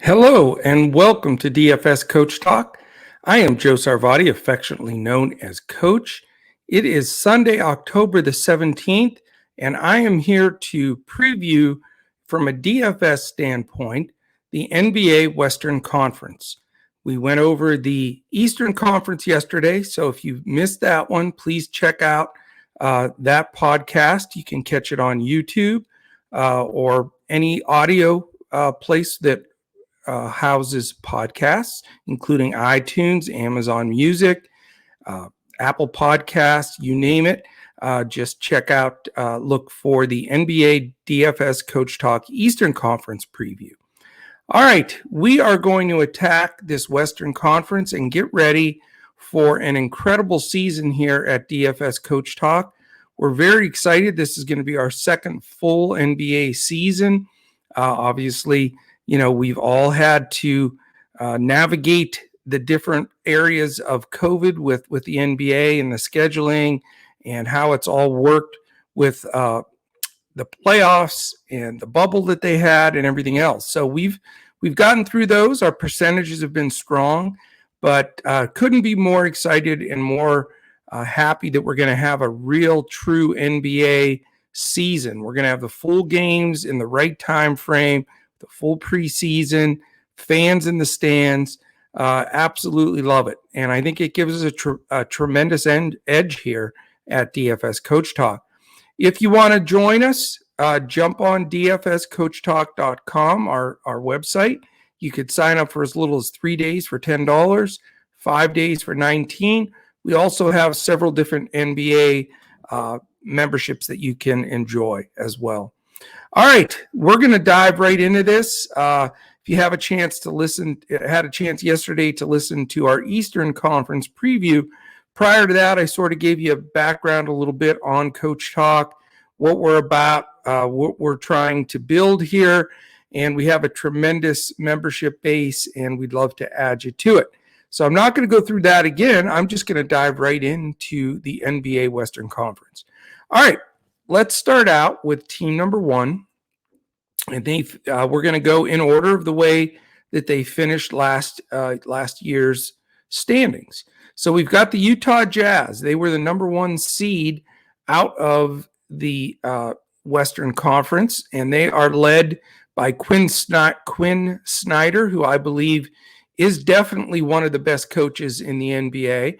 Hello and welcome to DFS Coach Talk. I am Joe Sarvati, affectionately known as Coach. It is Sunday, October the 17th, and I am here to preview from a DFS standpoint the NBA Western Conference. We went over the Eastern Conference yesterday, so if you missed that one, please check out that podcast. You can catch it on YouTube or any audio place that houses podcasts, including iTunes, Amazon Music, Apple Podcasts, you name it. Just check out, look for the NBA DFS Coach Talk Eastern Conference preview. All right, we are going to attack this Western Conference and get ready for an incredible season here at DFS Coach Talk. We're very excited. This is going to be our second full NBA season. Obviously, we've all had to navigate the different areas of COVID with the NBA and the scheduling and how it's all worked with the playoffs and the bubble that they had and everything else. So we've gotten through those. Our percentages have been strong, but couldn't be more excited and more happy that we're going to have a real, true NBA season. We're going to have the full games in the right time frame, the full preseason, fans in the stands. Absolutely love it. And I think it gives us a tremendous edge here at DFS Coach Talk. If you want to join us, jump on dfscoachtalk.com, our website. You could sign up for as little as 3 days for $10, 5 days for $19. We also have several different NBA memberships that you can enjoy as well. All right, we're going to dive right into this. If you have a chance to listen, had a chance yesterday to listen to our Eastern Conference preview. Prior to that, I sort of gave you a background a little bit on Coach Talk, what we're about, what we're trying to build here, and we have a tremendous membership base, and we'd love to add you to it. So I'm not going to go through that again. I'm just going to dive right into the NBA Western Conference. All right, let's start out with team number one. And we're going to go in order of the way that they finished last year's standings. So we've got the Utah Jazz. They were the number one seed out of the Western Conference, and they are led by Quinn Snyder, who I believe is definitely one of the best coaches in the NBA.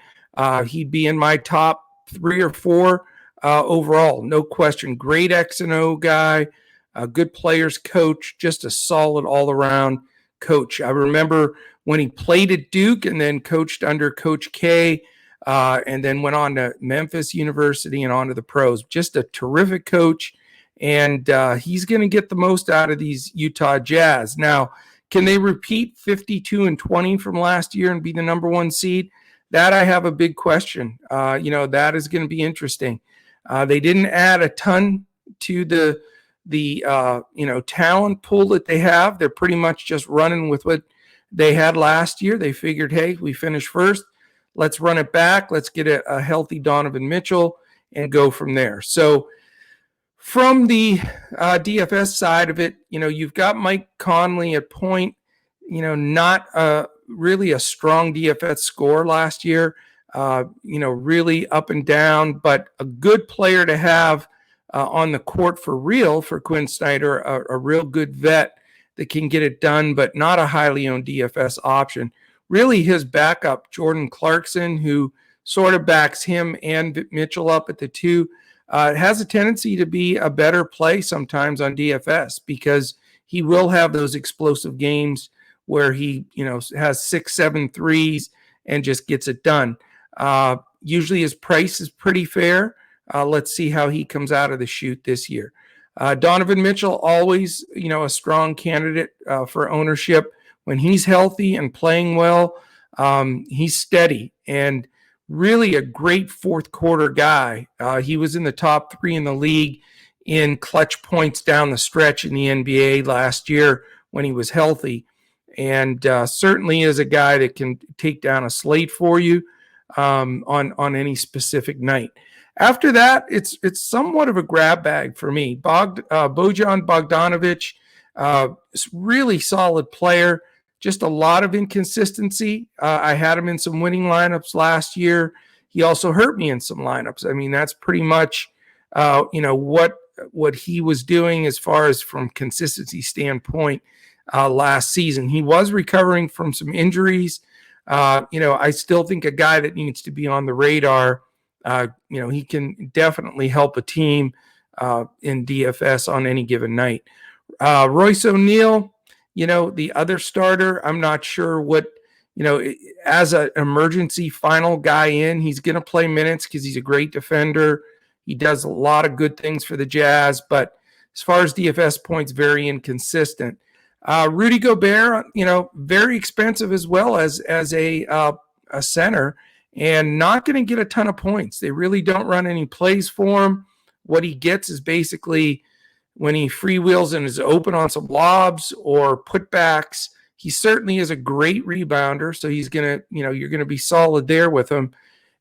He'd be in my top 3 or 4 overall, no question. Great X and O guy. A good players coach, just a solid all-around coach. I remember when he played at Duke and then coached under Coach K and then went on to Memphis University and on to the pros. Just a terrific coach, and he's going to get the most out of these Utah Jazz. Now, can they repeat 52-20 from last year and be the number one seed? That I have a big question. That is going to be interesting. They didn't add a ton to the talent pool that they have. They're pretty much just running with what they had last year. They figured, hey, we finished first. Let's run it back. Let's get a healthy Donovan Mitchell and go from there. So from the DFS side of it, you've got Mike Conley at point, not really a strong DFS score last year, really up and down, but a good player to have on the court for real for Quinn Snyder, a real good vet that can get it done, but not a highly owned DFS option. Really his backup, Jordan Clarkson, who sort of backs him and Mitchell up at the 2, has a tendency to be a better play sometimes on DFS because he will have those explosive games where he, has 6-7 threes and just gets it done. Usually his price is pretty fair. Let's see how he comes out of the chute this year. Donovan Mitchell, always, a strong candidate for ownership. When he's healthy and playing well, he's steady and really a great fourth quarter guy. He was in the top 3 in the league in clutch points down the stretch in the NBA last year when he was healthy. And certainly is a guy that can take down a slate for you on any specific night. After that, it's somewhat of a grab bag for me. Bojan Bogdanovic, Really solid player, just a lot of inconsistency. I had him in some winning lineups last year. He also hurt me in some lineups. I mean, that's pretty much, what he was doing as far as from consistency standpoint last season. He was recovering from some injuries. I still think a guy that needs to be on the radar. He can definitely help a team in DFS on any given night. Royce O'Neal, the other starter, I'm not sure what, as an emergency final guy in, he's going to play minutes because he's a great defender. He does a lot of good things for the Jazz, but as far as DFS points, very inconsistent. Rudy Gobert, very expensive as well as a center, and not going to get a ton of points. They really don't run any plays for him. What he gets is basically when he freewheels and is open on some lobs or putbacks. He certainly is a great rebounder, so he's going to, you're going to be solid there with him.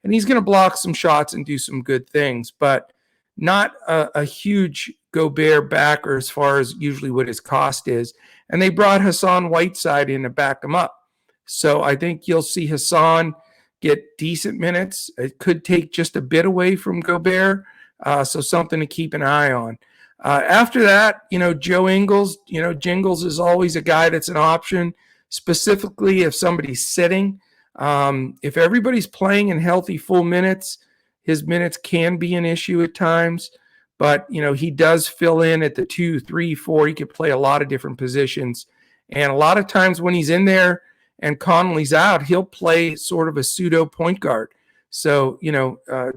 And he's going to block some shots and do some good things, but not a huge Gobert backer as far as usually what his cost is. And they brought Hassan Whiteside in to back him up. So I think you'll see Hassan get decent minutes. It could take just a bit away from Gobert, so something to keep an eye on. After that, Joe Ingles, Jingles is always a guy that's an option, specifically if somebody's sitting. If everybody's playing in healthy full minutes, his minutes can be an issue at times, but he does fill in at the 2, 3, 4. He could play a lot of different positions, and a lot of times when he's in there and Conley's out, he'll play sort of a pseudo point guard. So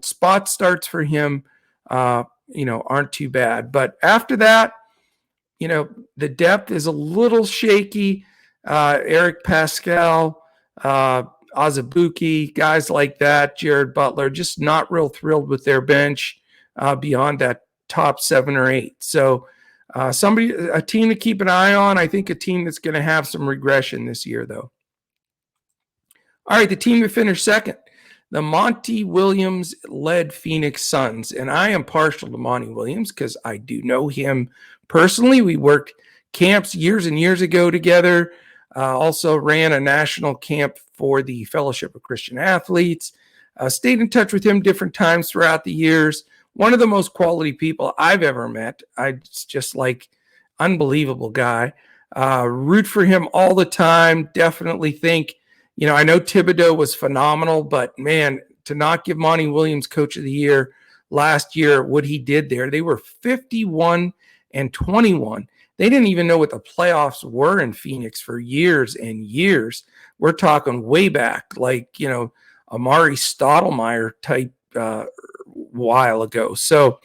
spot starts for him aren't too bad. But after that, the depth is a little shaky. Eric Pascal, Azubuike, guys like that, Jared Butler, just not real thrilled with their bench beyond that top 7 or 8. So a team to keep an eye on. I think a team that's going to have some regression this year, though. All right, the team that finished second, the Monty Williams-led Phoenix Suns. And I am partial to Monty Williams because I do know him personally. We worked camps years and years ago together. Also ran a national camp for the Fellowship of Christian Athletes. Stayed in touch with him different times throughout the years. One of the most quality people I've ever met. It's just like unbelievable guy. Root for him all the time. Definitely think, I know Thibodeau was phenomenal, but man, to not give Monty Williams Coach of the Year last year, what he did there, they were 51-21. They didn't even know what the playoffs were in Phoenix for years and years. We're talking way back, like, Amari Stoudemire type while ago. So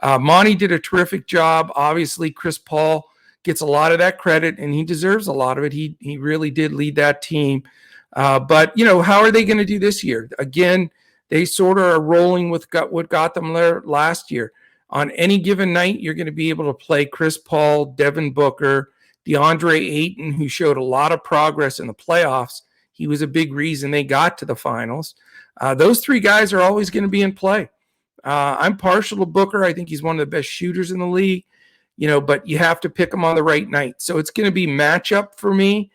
Monty did a terrific job. Obviously, Chris Paul gets a lot of that credit, and he deserves a lot of it. He really did lead that team. But, how are they going to do this year? Again, they sort of are rolling with what got them there last year. On any given night, you're going to be able to play Chris Paul, Devin Booker, DeAndre Ayton, who showed a lot of progress in the playoffs. He was a big reason they got to the finals. Those 3 guys are always going to be in play. I'm partial to Booker. I think he's one of the best shooters in the league, but you have to pick him on the right night. So it's going to be matchup for me,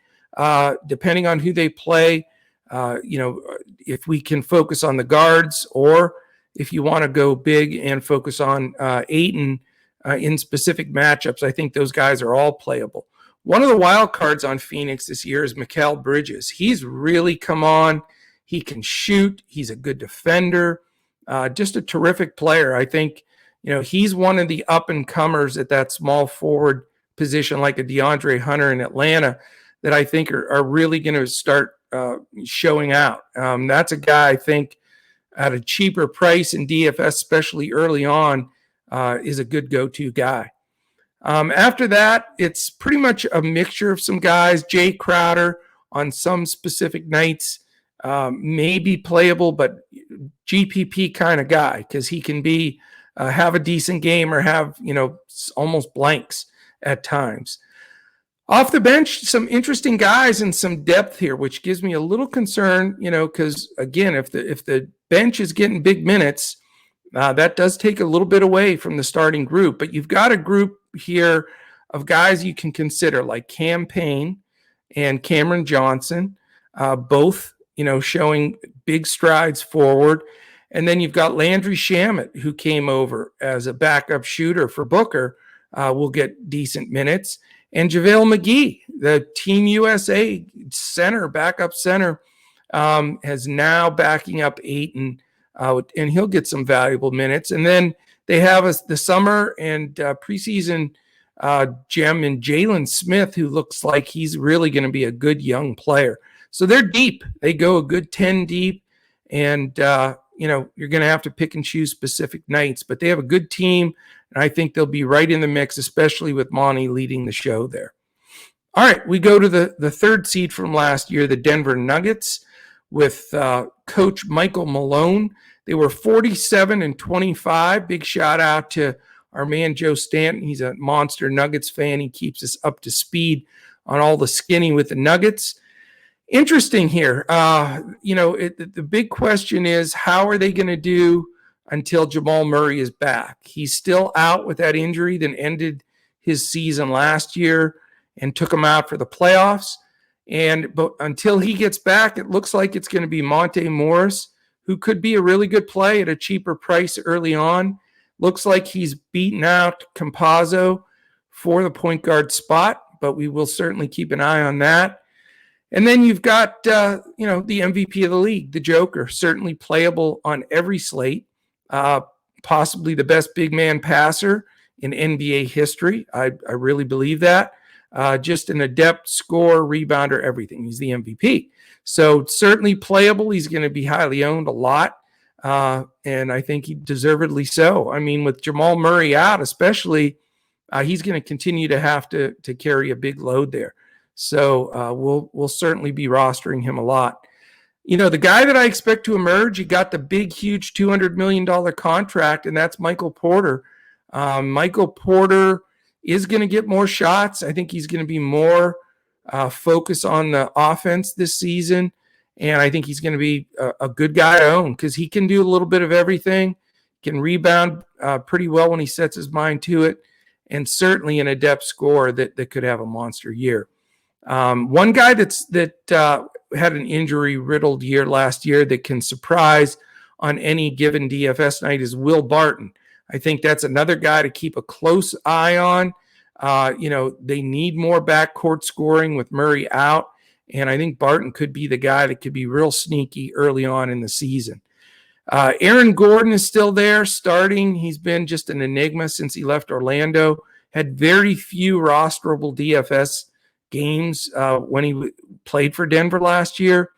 depending on who they play. If we can focus on the guards, or if you want to go big and focus on Ayton in specific matchups, I think those guys are all playable. One of the wild cards on Phoenix this year is Mikael Bridges. He's really come on. He can shoot. He's a good defender. Just a terrific player. I think, he's one of the up-and-comers at that small forward position, like a DeAndre Hunter in Atlanta, that I think are really going to start showing out. That's a guy I think at a cheaper price in DFS, especially early on, is a good go-to guy. After that, it's pretty much a mixture of some guys. Jay Crowder on some specific nights may be playable, but GPP kind of guy, because he can be have a decent game or have almost blanks at times. Off the bench, some interesting guys and some depth here, which gives me a little concern, because again, if the bench is getting big minutes, that does take a little bit away from the starting group. But you've got a group here of guys you can consider, like Cam Payne and Cameron Johnson, both, showing big strides forward. And then you've got Landry Shamet, who came over as a backup shooter for Booker, will get decent minutes. And JaVale McGee, the Team USA center, backup center, has now backing up Ayton, and he'll get some valuable minutes. And then they have the summer and preseason gem in Jalen Smith, who looks like he's really going to be a good young player. So they're deep. They go a good 10 deep, and you're going to have to pick and choose specific nights, but they have a good team, and I think they'll be right in the mix, especially with Monty leading the show there. All right, we go to the third seed from last year, the Denver Nuggets, with Coach Michael Malone. They were 47-25. Big shout out to our man Joe Stanton. He's a monster Nuggets fan. He keeps us up to speed on all the skinny with the Nuggets. Interesting here. The big question is, how are they going to do until Jamal Murray is back? He's still out with that injury that ended his season last year and took him out for the playoffs. But until he gets back, it looks like it's going to be Monte Morris, who could be a really good play at a cheaper price early on. Looks like he's beaten out Campazzo for the point guard spot, but we will certainly keep an eye on that. And then you've got, the MVP of the league, the Joker, certainly playable on every slate, possibly the best big man passer in NBA history. I really believe that. Just an adept scorer, rebounder, everything. He's the MVP. So certainly playable. He's going to be highly owned a lot, and I think he deservedly so. I mean, with Jamal Murray out especially, he's going to continue to have to carry a big load there. So we'll certainly be rostering him a lot. The guy that I expect to emerge, he got the big, huge $200 million contract, and that's Michael Porter. Michael Porter is going to get more shots. I think he's going to be more focused on the offense this season, and I think he's going to be a good guy to own because he can do a little bit of everything, can rebound pretty well when he sets his mind to it, and certainly an adept scorer that could have a monster year. One guy that had an injury-riddled year last year that can surprise on any given DFS night is Will Barton. I think that's another guy to keep a close eye on. They need more backcourt scoring with Murray out, and I think Barton could be the guy that could be real sneaky early on in the season. Aaron Gordon is still there starting. He's been just an enigma since he left Orlando. Had very few rosterable DFS games when he played for Denver last year.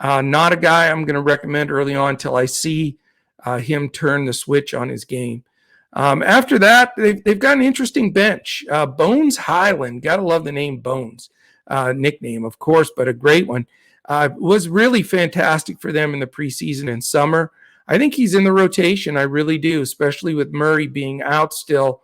Not a guy I'm going to recommend early on until I see him turn the switch on his game. After that, they've got an interesting bench. Bones Highland, got to love the name Bones, nickname, of course, but a great one. Was really fantastic for them in the preseason and summer. I think he's in the rotation. I really do, especially with Murray being out still.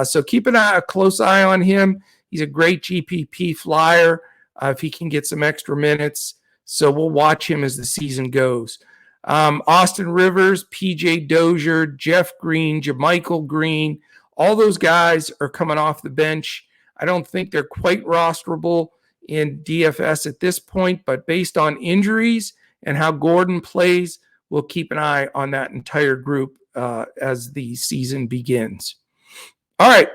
So keep a close eye on him. He's a great GPP flyer if he can get some extra minutes. So we'll watch him as the season goes. Austin Rivers, PJ Dozier, Jeff Green, JaMychal Green, all those guys are coming off the bench. I don't think they're quite rosterable in DFS at this point, but based on injuries and how Gordon plays, we'll keep an eye on that entire group as the season begins. All right,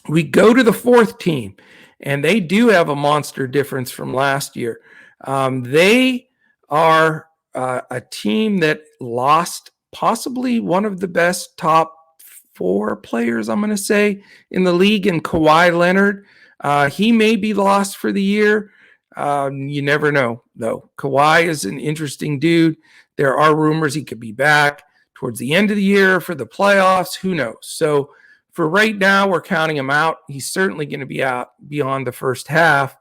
we go to the fourth team, and they do have a monster difference from last year. They are a team that lost possibly one of the best top four players, I'm going to say, in the league in Kawhi Leonard. He may be lost for the year. You never know, though. Kawhi is an interesting dude. There are rumors he could be back towards the end of the year for the playoffs. Who knows? So for right now, we're counting him out. He's certainly going to be out beyond the first half.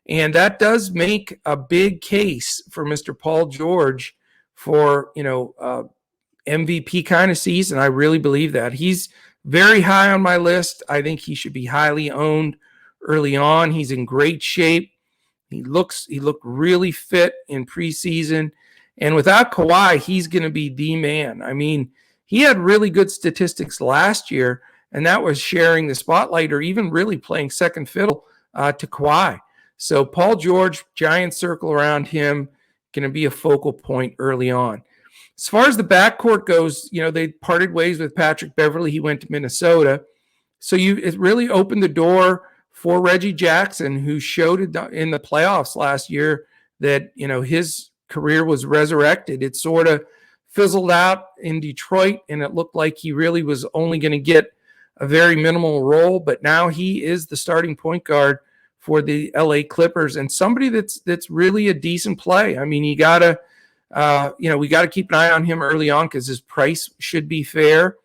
And that does make a big case for Mr. Paul George for, MVP kind of season. I really believe that. He's very high on my list. I think he should be highly owned early on. He's in great shape. He looked really fit in preseason. And without Kawhi, he's going to be the man. I mean, he had really good statistics last year. and that was sharing the spotlight or even really playing second fiddle to Kawhi. So Paul George, giant circle around him, going to be a focal point early on. As far as the backcourt goes, they parted ways with Patrick Beverley. He went to Minnesota. So it really opened the door for Reggie Jackson, who showed in the playoffs last year that, his career was resurrected. It sort of fizzled out in Detroit, and it looked like he really was only going to get a very minimal role. But now he is the starting point guard for the LA Clippers, and somebody that's really a decent play. I mean, we got to keep an eye on him early on because his price should be fair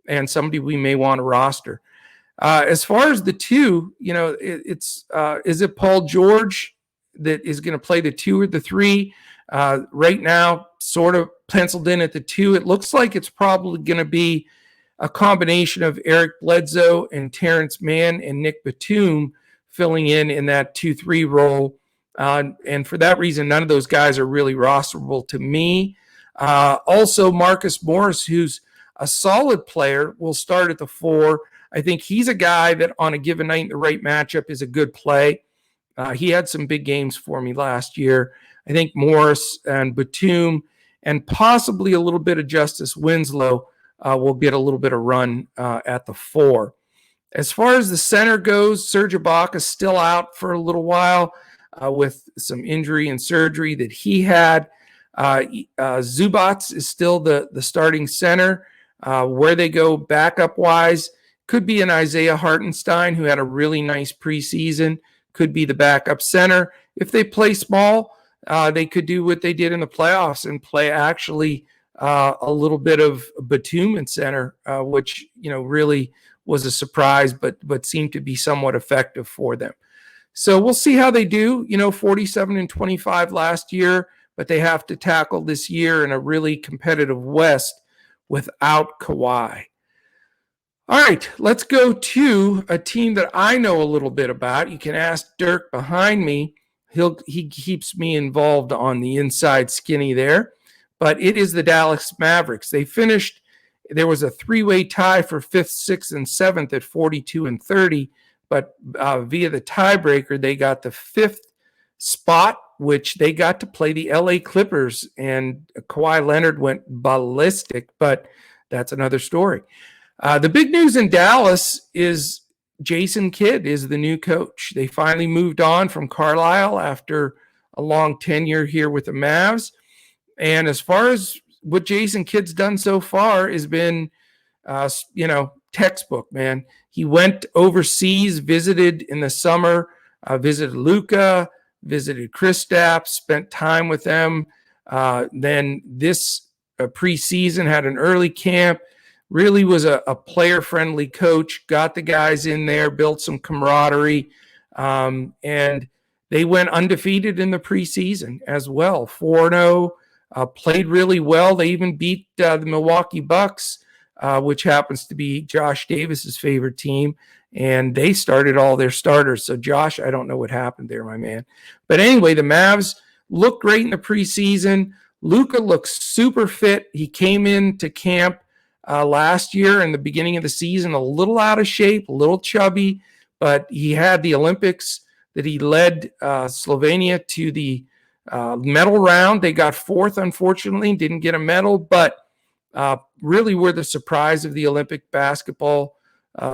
and somebody we may want to roster. As far as the two, is it Paul George that is going to play the 2 or the 3? Right now, sort of penciled in at the 2. It looks like it's probably going to be a combination of Eric Bledsoe and Terrence Mann and Nick Batum filling in that 2-3 role. And for that reason, none of those guys are really rosterable to me. Also, Marcus Morris, who's a solid player, will start at the 4. I think he's a guy that on a given night in the right matchup is a good play. He had some big games for me last year. I think Morris and Batum and possibly a little bit of Justice Winslow will get a little bit of run at the 4. As far as the center goes, Serge Ibaka is still out for a little while with some injury and surgery that he had. Zubats is still the starting center. Where they go backup-wise could be an Isaiah Hartenstein, who had a really nice preseason, could be the backup center. If they play small, they could do what they did in the playoffs and play actually a little bit of Batum in center, which really was a surprise, but seemed to be somewhat effective for them. So we'll see how they do. 47-25 last year, but they have to tackle this year in a really competitive West without Kawhi. All right, let's go to a team that I know a little bit about. You can ask Dirk behind me. He keeps me involved on the inside skinny there. But it is the Dallas Mavericks. There was a 3-way tie for 5th, 6th, and 7th at 42 and 30. But via the tiebreaker, they got the 5th spot, which they got to play the LA Clippers. And Kawhi Leonard went ballistic, but that's another story. The big news in Dallas is Jason Kidd is the new coach. They finally moved on from Carlisle after a long tenure here with the Mavs. And as far as what Jason Kidd's done so far has been, textbook, man. He went overseas, visited in the summer, visited Luka, visited Kristaps, spent time with them. Then this preseason had an early camp. Really was a player-friendly coach, got the guys in there, built some camaraderie, and they went undefeated in the preseason as well, 4-0, played really well. They even beat the Milwaukee Bucks, which happens to be Josh Davis's favorite team, and they started all their starters. So, Josh, I don't know what happened there, my man. But anyway, the Mavs looked great in the preseason. Luka looks super fit. He came into camp last year in the beginning of the season, a little out of shape, a little chubby, but he had the Olympics that he led Slovenia to the medal round. They got 4th, unfortunately, didn't get a medal, but really were the surprise of the Olympic basketball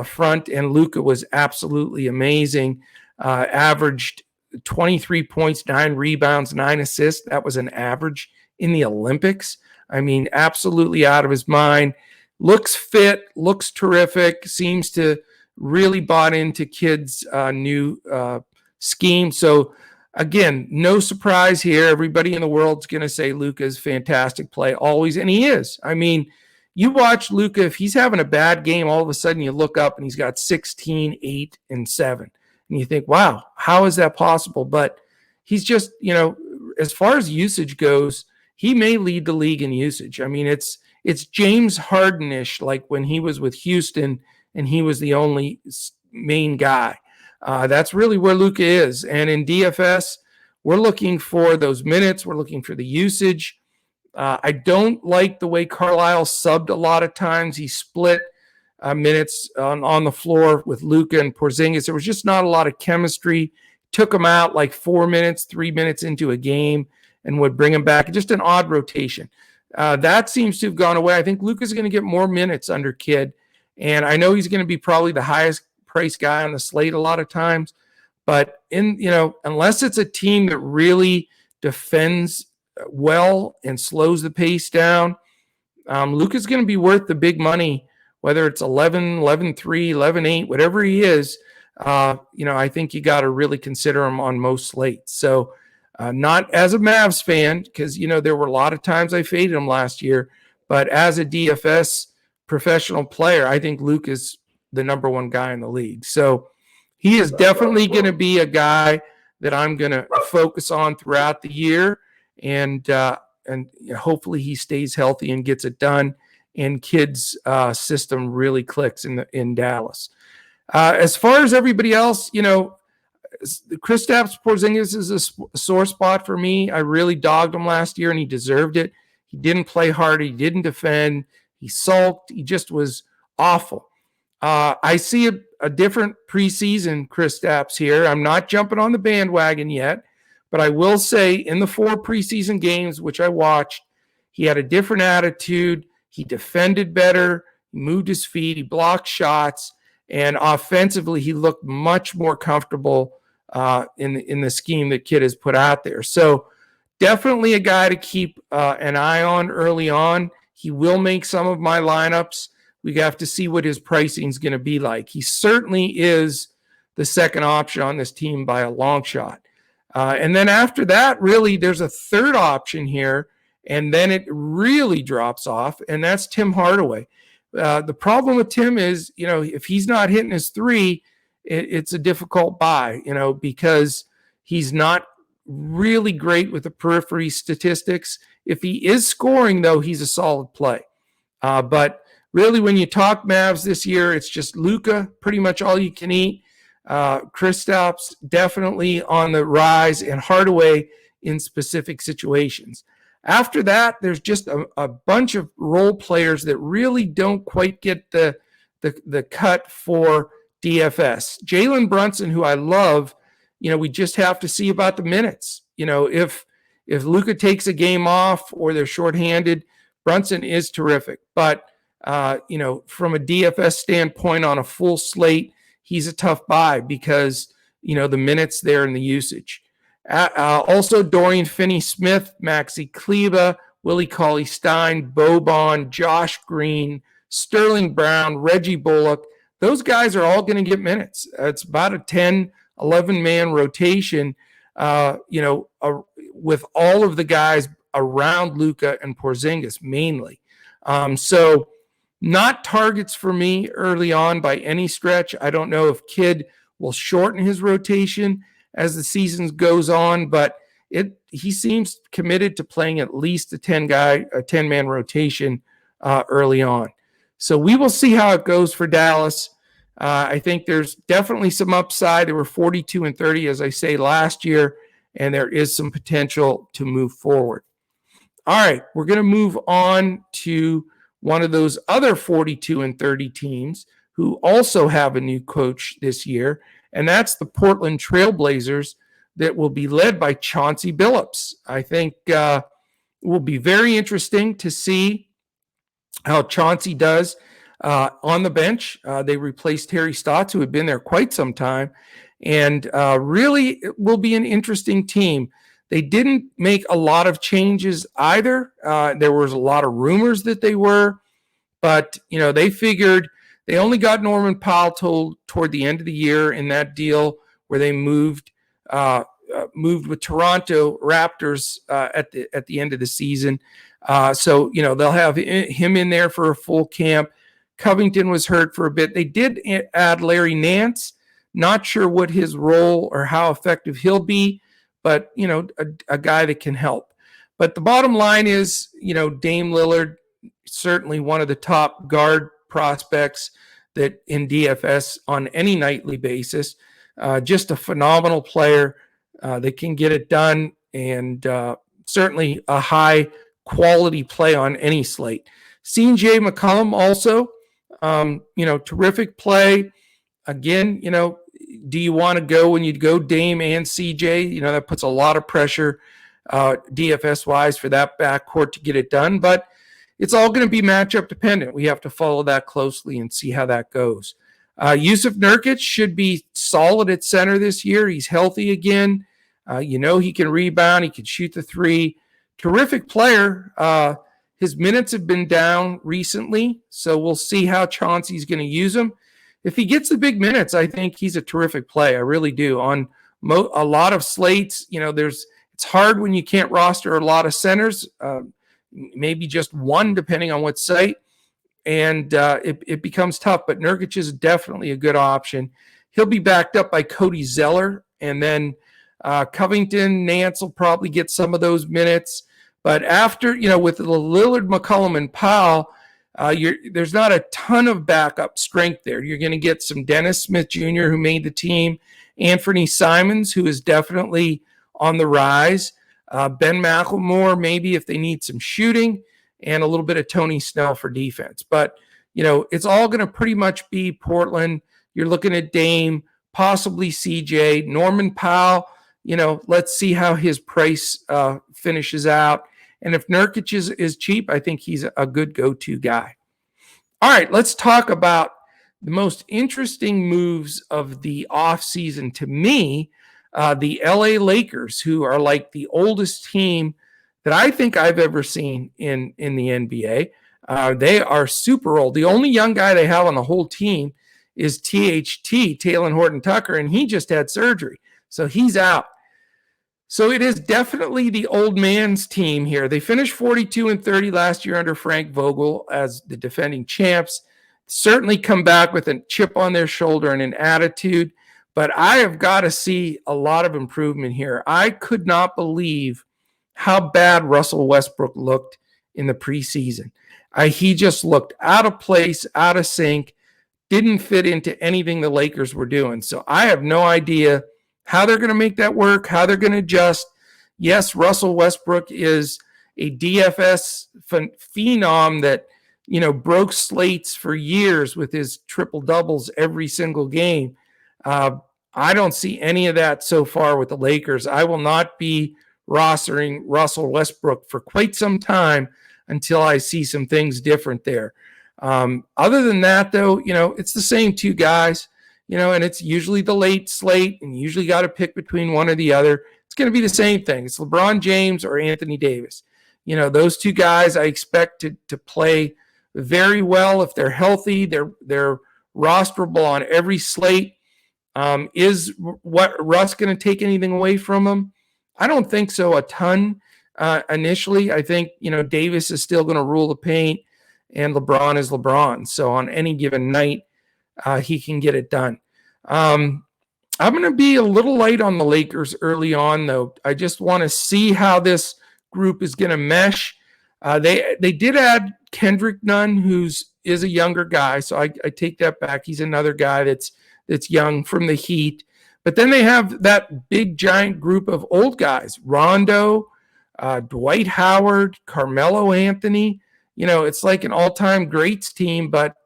front, and Luka was absolutely amazing. Averaged 23 points, 9 rebounds, 9 assists. That was an average in the Olympics. I mean, absolutely out of his mind. Looks fit, looks terrific, seems to really bought into Kidd's new scheme. So, again, no surprise here. Everybody in the world's going to say Luka's fantastic play always, and he is. I mean, you watch Luka, if he's having a bad game, all of a sudden you look up and he's got 16, 8, and 7. And you think, wow, how is that possible? But he's just, as far as usage goes, he may lead the league in usage. I mean, it's James Harden-ish, like when he was with Houston and he was the only main guy. That's really where Luka is. And in DFS, we're looking for those minutes. We're looking for the usage. I don't like the way Carlisle subbed a lot of times. He split minutes on the floor with Luka and Porzingis. There was just not a lot of chemistry. Took them out like 4 minutes, 3 minutes into a game and would bring them back. Just an odd rotation. That seems to have gone away. I think Luka's going to get more minutes under Kidd. And I know he's going to be probably the highest priced guy on the slate a lot of times. But unless it's a team that really defends well and slows the pace down, Luka's going to be worth the big money, whether it's 11, 11-3, 11-8, whatever he is. I think you got to really consider him on most slates. So not as a Mavs fan, because, there were a lot of times I faded him last year, but as a DFS professional player, I think Luka is the number one guy in the league. So he is definitely going to be a guy that I'm going to focus on throughout the year, and hopefully he stays healthy and gets it done, and Kidd's system really clicks in Dallas. As far as everybody else, Kristaps Porzingis is a sore spot for me. I really dogged him last year, and he deserved it. He didn't play hard. He didn't defend. He sulked. He just was awful. I see a different preseason Kristaps here. I'm not jumping on the bandwagon yet, but I will say in the 4 preseason games, which I watched, he had a different attitude. He defended better. He moved his feet. He blocked shots. And offensively, he looked much more comfortable in the scheme that Kidd has put out there. So definitely a guy to keep an eye on early on. He will make some of my lineups. We have to see what his pricing is going to be like. He certainly is the second option on this team by a long shot. And then after that, really, there's a third option here, and then it really drops off, and that's Tim Hardaway. The problem with Tim is, if he's not hitting his three, it's a difficult buy, because he's not really great with the periphery statistics. If he is scoring, though, he's a solid play. But really, when you talk Mavs this year, it's just Luka, pretty much all you can eat. Kristaps definitely on the rise, and Hardaway in specific situations. After that, there's just a bunch of role players that really don't quite get the cut for DFS. Jalen Brunson, who I love, we just have to see about the minutes. If Luka takes a game off or they're shorthanded, Brunson is terrific. But, from a DFS standpoint on a full slate, he's a tough buy because, the minutes there and the usage. Also, Dorian Finney-Smith, Maxi Kleber, Willie Cauley-Stein, Boban, Josh Green, Sterling Brown, Reggie Bullock. Those guys are all going to get minutes. It's about a 10, 11-man rotation, with all of the guys around Luka and Porzingis mainly. So not targets for me early on by any stretch. I don't know if Kidd will shorten his rotation as the season goes on, but he seems committed to playing at least a 10-man rotation early on. So we will see how it goes for Dallas. I think there's definitely some upside. They were 42-30, as I say, last year, and there is some potential to move forward. All right, we're going to move on to one of those other 42-30 teams who also have a new coach this year, and that's the Portland Trailblazers that will be led by Chauncey Billups. I think it will be very interesting to see how Chauncey does on the bench. They replaced Terry Stotts, who had been there quite some time, and really it will be an interesting team. They didn't make a lot of changes either. There was a lot of rumors that they were, but they figured they only got Norman Powell toward the end of the year in that deal where they moved with Toronto Raptors at the end of the season. So they'll have him in there for a full camp. Covington was hurt for a bit. They did add Larry Nance. Not sure what his role or how effective he'll be, but a guy that can help. But the bottom line is, Dame Lillard, certainly one of the top guard prospects that in DFS on any nightly basis. Just a phenomenal player that can get it done, and certainly a high quality play on any slate. CJ McCollum also, Terrific play. Again, do you want to go when you go Dame and CJ? That puts a lot of pressure DFS-wise for that backcourt to get it done. But it's all going to be matchup dependent. We have to follow that closely and see how that goes. Yusuf Nurkic should be solid at center this year. He's healthy again. He can rebound. He can shoot the three. Terrific player. His minutes have been down recently, so we'll see how Chauncey's going to use him. If he gets the big minutes, I think he's a terrific play. I really do. On a lot of slates, it's hard when you can't roster a lot of centers, maybe just one depending on what site, and it becomes tough. But Nurkic is definitely a good option. He'll be backed up by Cody Zeller, and then Covington, Nance will probably get some of those minutes. But after, with the Lillard, McCollum, and Powell, there's not a ton of backup strength there. You're going to get some Dennis Smith Jr., who made the team, Anthony Simons, who is definitely on the rise, Ben McLemore, maybe if they need some shooting, and a little bit of Tony Snell for defense. But, it's all going to pretty much be Portland. You're looking at Dame, possibly CJ, Norman Powell. Let's see how his price finishes out. And if Nurkic is cheap, I think he's a good go-to guy. All right, let's talk about the most interesting moves of the offseason to me, the LA Lakers, who are like the oldest team that I think I've ever seen in the NBA. They are super old. The only young guy they have on the whole team is THT, Talen Horton-Tucker, and he just had surgery, so he's out. So it is definitely the old man's team here. They finished 42-30 last year under Frank Vogel as the defending champs. Certainly come back with a chip on their shoulder and an attitude, but I have got to see a lot of improvement here. I could not believe how bad Russell Westbrook looked in the preseason. He just looked out of place, out of sync, didn't fit into anything the Lakers were doing. So I have no idea how they're going to make that work, how they're going to adjust. Yes, Russell Westbrook is a DFS phenom that, broke slates for years with his triple doubles every single game. I don't see any of that so far with the Lakers. I will not be rostering Russell Westbrook for quite some time until I see some things different there. Other than that, though, it's the same two guys. And it's usually the late slate, and you usually got to pick between one or the other. It's going to be the same thing. It's LeBron James or Anthony Davis. Those two guys I expect to play very well if they're healthy. They're rosterable on every slate. Is what Russ going to take anything away from them? I don't think so a ton initially. I think, Davis is still going to rule the paint, and LeBron is LeBron. So on any given night, he can get it done. I'm going to be a little light on the Lakers early on, though. I just want to see how this group is going to mesh. They did add Kendrick Nunn, is a younger guy, so I take that back. He's another guy that's young from the Heat. But then they have that big giant group of old guys: Rondo, Dwight Howard, Carmelo Anthony. It's like an all-time greats team, but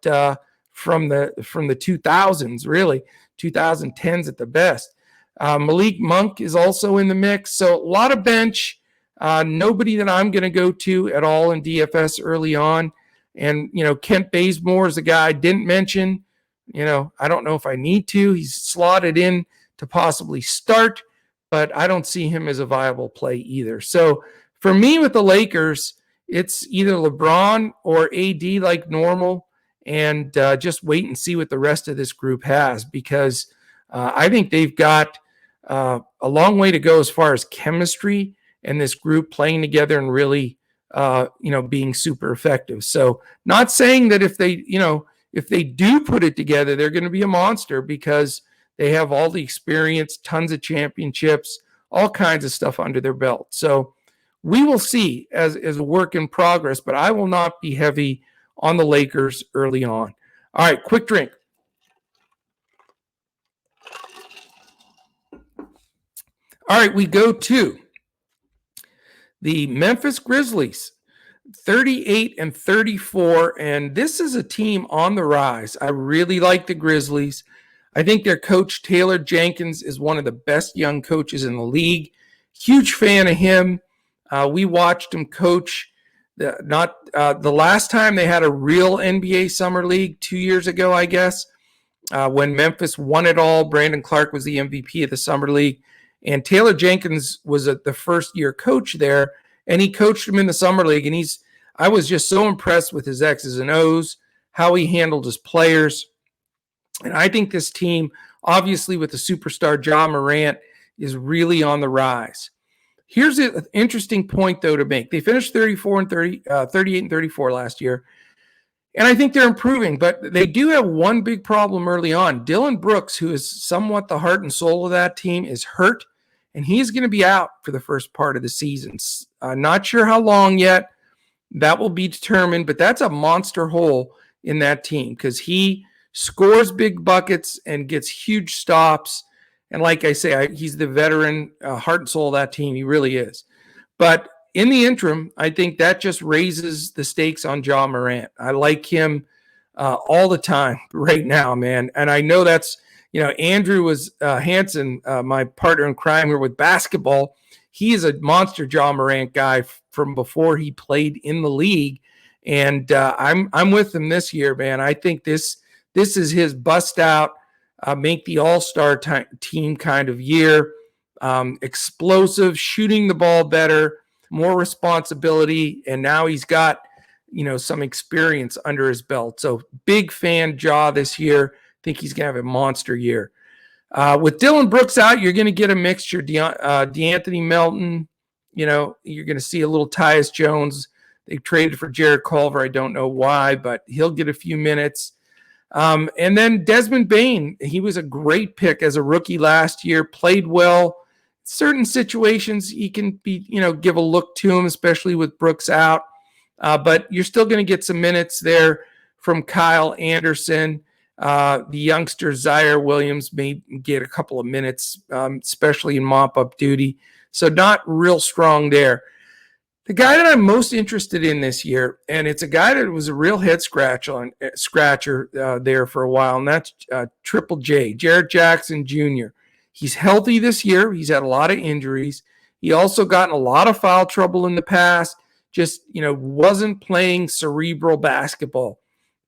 from the 2000s, really 2010s at the best. Malik Monk is also in the mix, so a lot of bench. Nobody that I'm going to go to at all in DFS early on. And Kent Bazemore is a guy I didn't mention. I don't know if I need to. He's slotted in to possibly start, but I don't see him as a viable play either. So for me with the Lakers, it's either LeBron or AD like normal, and just wait and see what the rest of this group has, because I think they've got a long way to go as far as chemistry and this group playing together and really, being super effective. So not saying that if they do put it together, they're going to be a monster, because they have all the experience, tons of championships, all kinds of stuff under their belt. So we will see as a work in progress, but I will not be heavy on the Lakers early on. All right, quick drink. All right, we go to the Memphis Grizzlies. 38-34, and this is a team on the rise. I really like the Grizzlies. I think their coach, Taylor Jenkins, is one of the best young coaches in the league. Huge fan of him. We watched him coach the last time they had a real NBA Summer League 2 years ago, I guess, when Memphis won it all. Brandon Clark was the MVP of the Summer League, and Taylor Jenkins was the first-year coach there, and he coached him in the Summer League, and I was just so impressed with his X's and O's, how he handled his players. And I think this team, obviously with the superstar Ja Morant, is really on the rise. Here's an interesting point, though, to make. They finished 38-34 last year, and I think they're improving, but they do have one big problem early on. Dillon Brooks, who is somewhat the heart and soul of that team, is hurt, and he's going to be out for the first part of the season. Not sure how long yet. That will be determined, but that's a monster hole in that team because he scores big buckets and gets huge stops. And like I say, he's the veteran heart and soul of that team. He really is. But in the interim, I think that just raises the stakes on Ja Morant. I like him all the time right now, man. And I know that's, Andrew was Hansen, my partner in crime here with basketball. He is a monster Ja Morant guy from before he played in the league. And I'm with him this year, man. I think this is his bust out, make the all-star team kind of year. Explosive, shooting the ball better, more responsibility, and now he's got, some experience under his belt. So big fan Ja this year. Think he's going to have a monster year. With Dillon Brooks out, you're going to get a mixture. DeAnthony Melton, you're going to see a little Tyus Jones. They traded for Jared Culver. I don't know why, but he'll get a few minutes. And then Desmond Bane, he was a great pick as a rookie last year, played well. Certain situations he can be, give a look to him, especially with Brooks out. But you're still going to get some minutes there from Kyle Anderson. The youngster Zaire Williams may get a couple of minutes, especially in mop-up duty. So not real strong there. The guy that I'm most interested in this year, and it's a guy that was a real head scratcher there for a while, and that's Triple J, Jarrett Jackson Jr. He's healthy this year. He's had a lot of injuries. He also got in a lot of foul trouble in the past, just, wasn't playing cerebral basketball.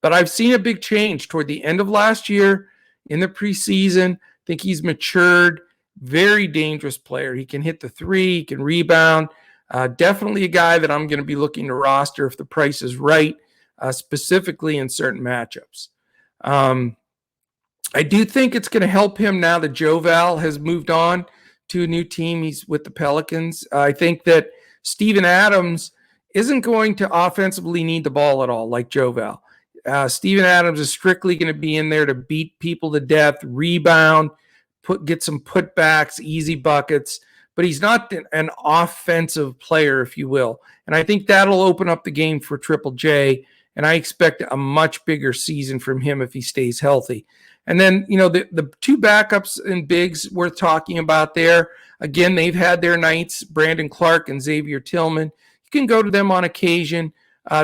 But I've seen a big change toward the end of last year in the preseason. I think he's matured. Very dangerous player. He can hit the three. He can rebound. Definitely a guy that I'm going to be looking to roster if the price is right, specifically in certain matchups. I do think it's going to help him now that Joe Val has moved on to a new team. He's with the Pelicans. I think that Steven Adams isn't going to offensively need the ball at all like Joe Val. Steven Adams is strictly going to be in there to beat people to death, rebound, get some putbacks, easy buckets, but he's not an offensive player, if you will. And I think that'll open up the game for Triple J, and I expect a much bigger season from him if he stays healthy. And then, the two backups and bigs worth talking about there. Again, they've had their nights, Brandon Clark and Xavier Tillman. You can go to them on occasion.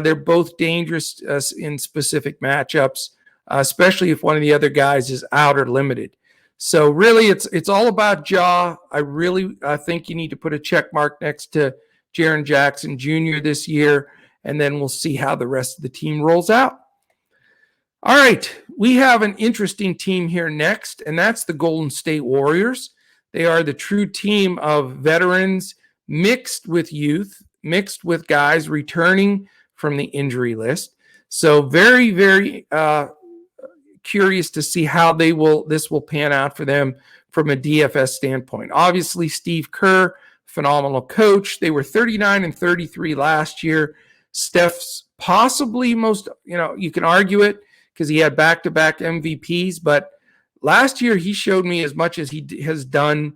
They're both dangerous in specific matchups, especially if one of the other guys is out or limited. So really, it's all about Ja. I really think you need to put a check mark next to Jaren Jackson Jr. this year, and then we'll see how the rest of the team rolls out. All right, we have an interesting team here next, and that's the Golden State Warriors. They are the true team of veterans mixed with youth, mixed with guys returning from the injury list. So very, very curious to see how this will pan out for them from a DFS standpoint. Obviously, Steve Kerr, phenomenal coach. They were 39-33 last year. Steph's possibly most, you can argue it because he had back-to-back MVPs, but last year he showed me as much as he has done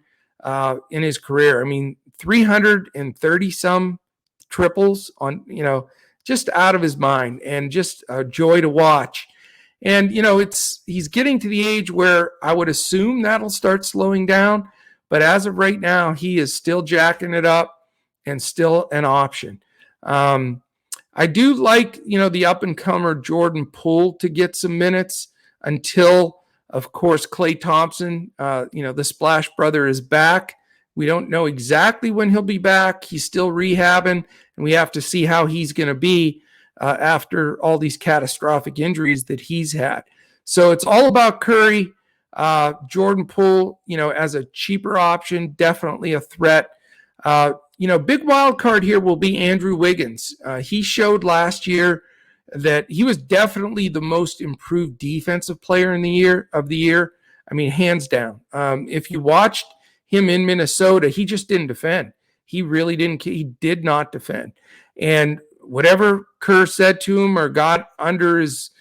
in his career. I mean, 330 some triples on, just out of his mind, and just a joy to watch. And, he's getting to the age where I would assume that'll start slowing down. But as of right now, he is still jacking it up and still an option. I do like, the up-and-comer Jordan Poole to get some minutes until, of course, Klay Thompson, the Splash Brother is back. We don't know exactly when he'll be back. He's still rehabbing, and we have to see how he's going to be after all these catastrophic injuries that he's had. So it's all about Curry. Jordan Poole, as a cheaper option, definitely a threat. Big wild card here will be Andrew Wiggins. He showed last year that he was definitely the most improved defensive player of the year. I mean, hands down. If you watched him in Minnesota, he just didn't defend. He really didn't. He did not defend. And whatever Kerr said to him or got under his,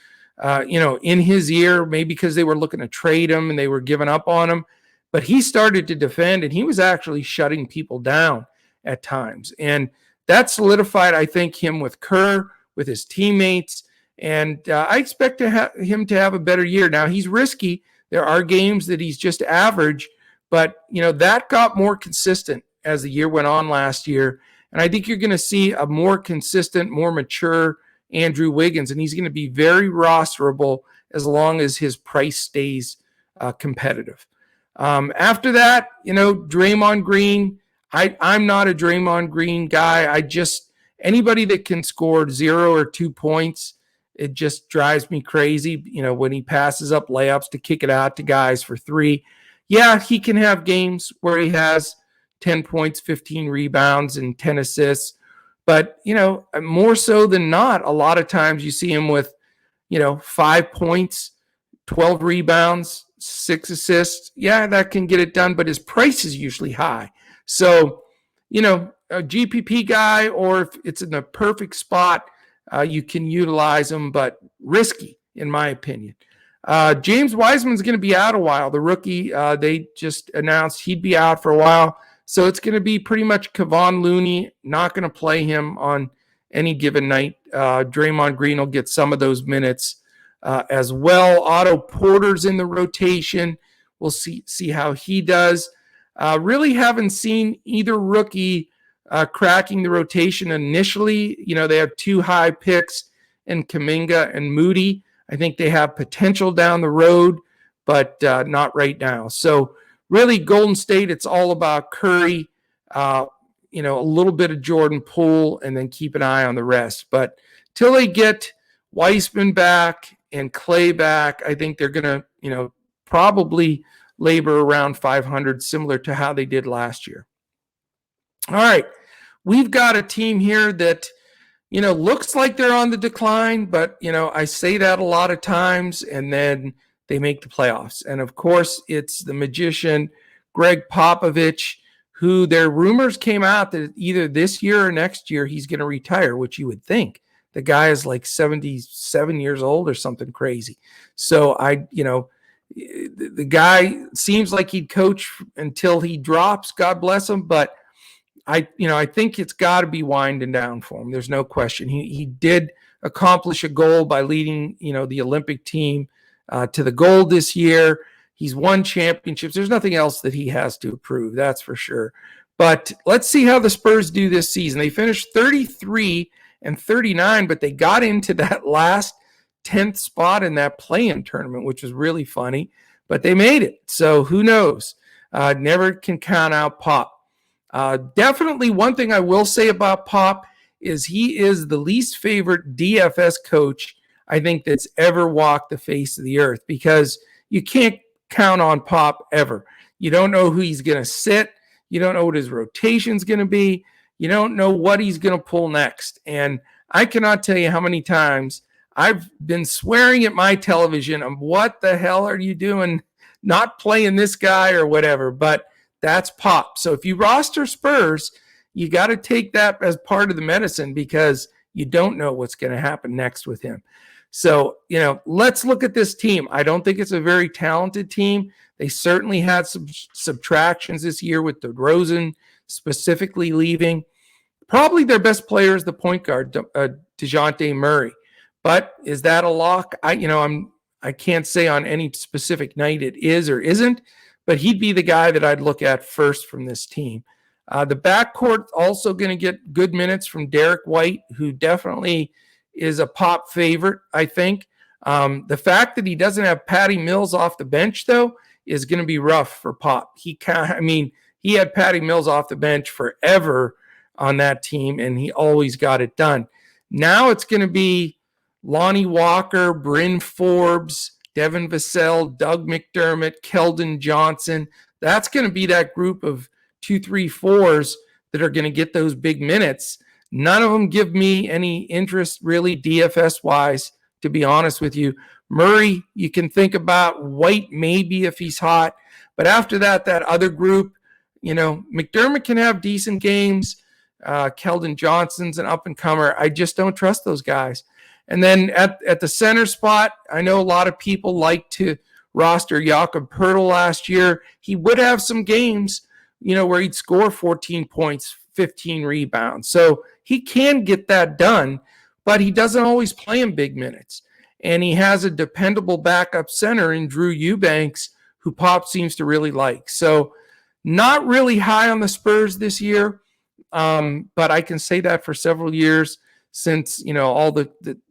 in his ear, maybe because they were looking to trade him and they were giving up on him, but he started to defend and he was actually shutting people down at times. And that solidified, I think, him with Kerr, with his teammates. And I expect him to have a better year. Now, he's risky. There are games that he's just average, but, that got more consistent as the year went on last year. And I think you're going to see a more consistent, more mature Andrew Wiggins, and he's going to be very rosterable as long as his price stays competitive. After that, Draymond Green, I'm not a Draymond Green guy. Anybody that can score 0 or 2 points, it just drives me crazy. When he passes up layups to kick it out to guys for 3. Yeah, he can have games where he has 10 points, 15 rebounds, and 10 assists. But, more so than not, a lot of times you see him with, 5 points, 12 rebounds, 6 assists. Yeah, that can get it done, but his price is usually high. So, a GPP guy, or if it's in the perfect spot, you can utilize him, but risky, in my opinion. James Wiseman's going to be out a while. The rookie, they just announced he'd be out for a while. So it's going to be pretty much Kevon Looney, not going to play him on any given night. Draymond Green will get some of those minutes as well. Otto Porter's in the rotation. We'll see how he does. Really haven't seen either rookie cracking the rotation initially. They have 2 high picks in Kuminga and Moody. I think they have potential down the road, but not right now. So really, Golden State, it's all about Curry, a little bit of Jordan Poole, and then keep an eye on the rest. But till they get Wiseman back and Klay back, I think they're going to, probably labor around 500, similar to how they did last year. All right, we've got a team here that, looks like they're on the decline, but, I say that a lot of times, and then they make the playoffs. And of course, it's the magician, Greg Popovich, who their rumors came out that either this year or next year he's going to retire, which you would think. The guy is like 77 years old or something crazy. So the guy seems like he'd coach until he drops, God bless him. But I think it's got to be winding down for him. There's no question. He did accomplish a goal by leading, the Olympic team to the gold this year. He's won championships. There's nothing else that he has to prove, that's for sure. But let's see how the Spurs do this season. They finished 33 and 39, but they got into that last 10th spot in that play-in tournament, which was really funny. But they made it, so who knows? Never can count out Pop. Definitely one thing I will say about Pop is he is the least favorite DFS coach I think that's ever walked the face of the earth, because you can't count on Pop ever. You don't know who he's going to sit. You don't know what his rotation's going to be. You don't know what he's going to pull next. And I cannot tell you how many times I've been swearing at my television, what the hell are you doing not playing this guy or whatever? But that's Pop. So if you roster Spurs, you got to take that as part of the medicine, because you don't know what's going to happen next with him. So, let's look at this team. I don't think it's a very talented team. They certainly had some subtractions this year with DeRozan specifically leaving. Probably their best player is the point guard, DeJounte Murray. But is that a lock? I can't say on any specific night it is or isn't, but he'd be the guy that I'd look at first from this team. The backcourt also going to get good minutes from Derek White, who definitely is a pop favorite, I think. The fact that he doesn't have Patty Mills off the bench, though, is going to be rough for Pop. He had Patty Mills off the bench forever on that team, and he always got it done. Now it's going to be Lonnie Walker, Bryn Forbes, Devin Vassell, Doug McDermott, Keldon Johnson. That's going to be that group of 2, 3, 4s that are going to get those big minutes. None of them give me any interest, really, DFS-wise, to be honest with you. Murray, you can think about. White, maybe, if he's hot. But after that, that other group, McDermott can have decent games. Keldon Johnson's an up-and-comer. I just don't trust those guys. And then at the center spot, I know a lot of people like to roster Jakob Poeltl last year. He would have some games, where he'd score 14 points, 15 rebounds. So he can get that done, but he doesn't always play in big minutes. And he has a dependable backup center in Drew Eubanks, who Pop seems to really like. So not really high on the Spurs this year, but I can say that for several years since, all the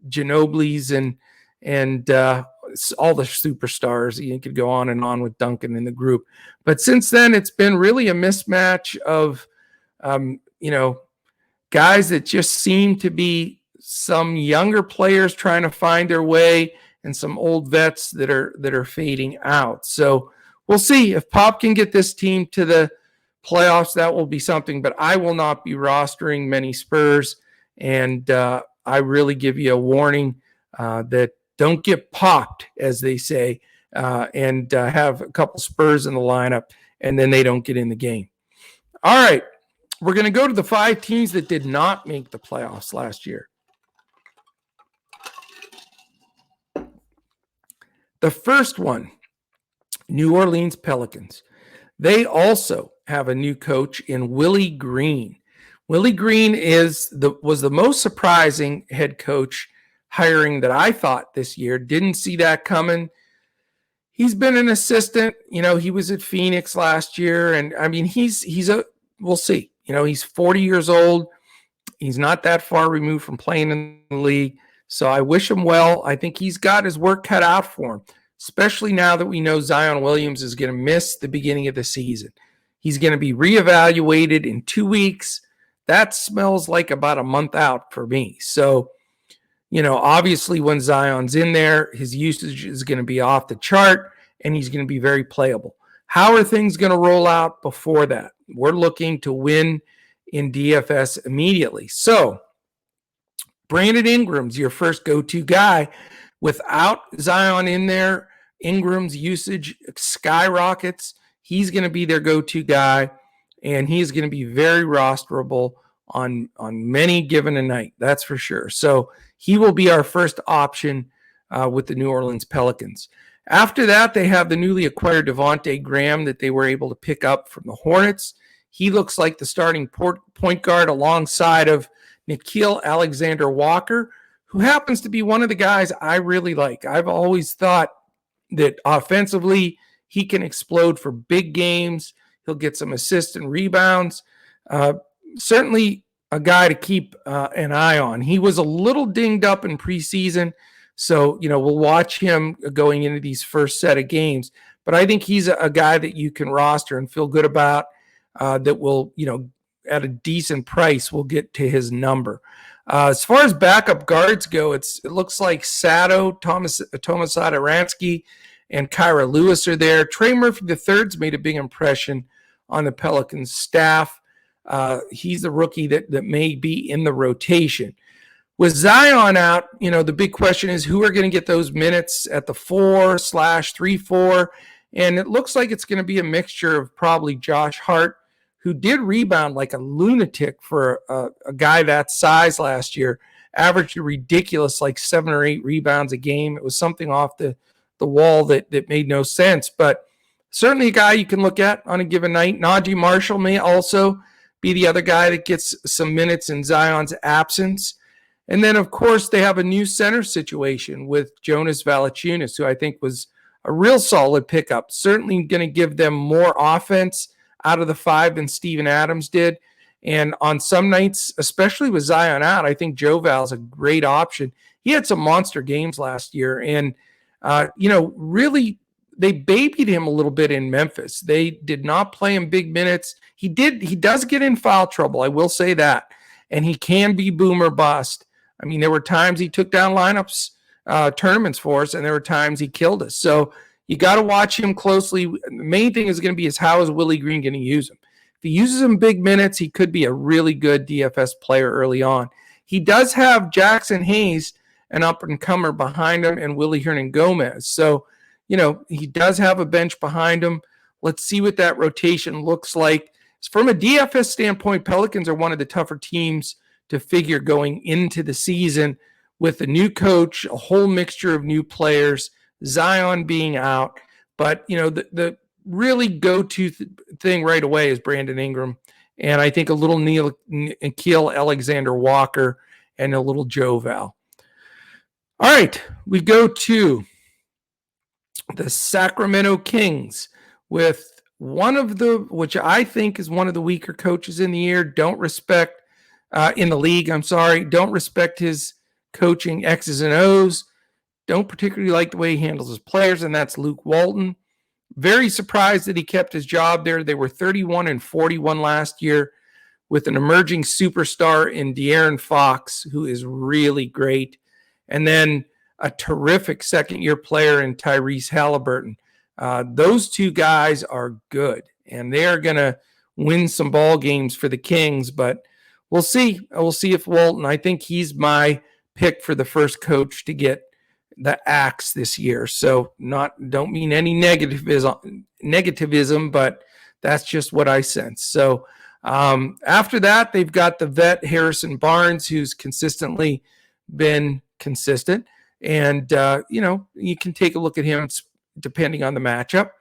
Ginobili's and all the superstars. You could go on and on with Duncan in the group. But since then, it's been really a mismatch of, guys that just seem to be some younger players trying to find their way and some old vets that are fading out. So we'll see if Pop can get this team to the playoffs. That will be something, but I will not be rostering many Spurs. And I really give you a warning that don't get popped, as they say, and have a couple Spurs in the lineup, and then they don't get in the game. All right, we're going to go to the 5 teams that did not make the playoffs last year. The first one, New Orleans Pelicans. They also have a new coach in Willie Green. Willie Green was the most surprising head coach hiring that I thought this year. Didn't see that coming. He's been an assistant. He was at Phoenix last year, and we'll see. He's 40 years old. He's not that far removed from playing in the league. So I wish him well. I think he's got his work cut out for him, especially now that we know Zion Williams is going to miss the beginning of the season. He's going to be reevaluated in 2 weeks. That smells like about a month out for me. So, obviously when Zion's in there, his usage is going to be off the chart, and he's going to be very playable. How are things going to roll out before that? We're looking to win in DFS immediately. So, Brandon Ingram's your first go-to guy. Without Zion in there, Ingram's usage skyrockets. He's going to be their go-to guy, and he's going to be very rosterable on many given a night. That's for sure. So he will be our first option with the New Orleans Pelicans. After that, they have the newly acquired Devontae Graham that they were able to pick up from the Hornets. He looks like the starting point guard alongside of Nickeil Alexander-Walker, who happens to be one of the guys I really like. I've always thought that offensively he can explode for big games. He'll get some assists and rebounds. Certainly a guy to keep an eye on. He was a little dinged up in preseason, so we'll watch him going into these first set of games. But I think he's a guy that you can roster and feel good about. That will, at a decent price, will get to his number. As far as backup guards go, it looks like Sato, Thomas Satoransky, and Kyra Lewis are there. Trey Murphy III's made a big impression on the Pelicans staff. He's the rookie that may be in the rotation. With Zion out, the big question is who are going to get those minutes at the 4/3/4. And it looks like it's going to be a mixture of probably Josh Hart, who did rebound like a lunatic for a guy that size last year, averaged a ridiculous like 7 or 8 rebounds a game. It was something off the wall that made no sense, but certainly a guy you can look at on a given night. Najee Marshall may also be the other guy that gets some minutes in Zion's absence. And then, of course, they have a new center situation with Jonas Valanciunas, who I think was a real solid pickup. Certainly going to give them more offense out of the 5 than Steven Adams did. And on some nights, especially with Zion out, I think Joe Val's a great option. He had some monster games last year, and really they babied him a little bit in Memphis. They did not play him big minutes. He does get in foul trouble, I will say that, and he can be boom or bust. I mean, there were times he took down lineups, tournaments for us, and there were times he killed us. So you got to watch him closely. The main thing is going to be how is Willie Green going to use him? If he uses him big minutes, he could be a really good DFS player early on. He does have Jackson Hayes, an up-and-comer, behind him, and Willie Hernangomez. So, he does have a bench behind him. Let's see what that rotation looks like. From a DFS standpoint, Pelicans are one of the tougher teams to figure going into the season with a new coach, a whole mixture of new players, Zion being out. But, the really go-to thing right away is Brandon Ingram. And I think a little Nickeil Alexander-Walker and a little Joe Val. All right, we go to the Sacramento Kings with which I think is one of the weaker coaches in the year. In the league, don't respect his coaching X's and O's. Don't particularly like the way he handles his players, and that's Luke Walton. Very surprised that he kept his job there. They were 31-41 last year with an emerging superstar in De'Aaron Fox, who is really great. And then a terrific second-year player in Tyrese Halliburton. Those two guys are good, and they are going to win some ball games for the Kings, but we'll see. We'll see if Walton, I think he's my pick for the first coach to get the axe this year. So don't mean any negativism, but that's just what I sense. So after that, they've got the vet Harrison Barnes, who's consistently been consistent. And, you can take a look at him depending on the matchup.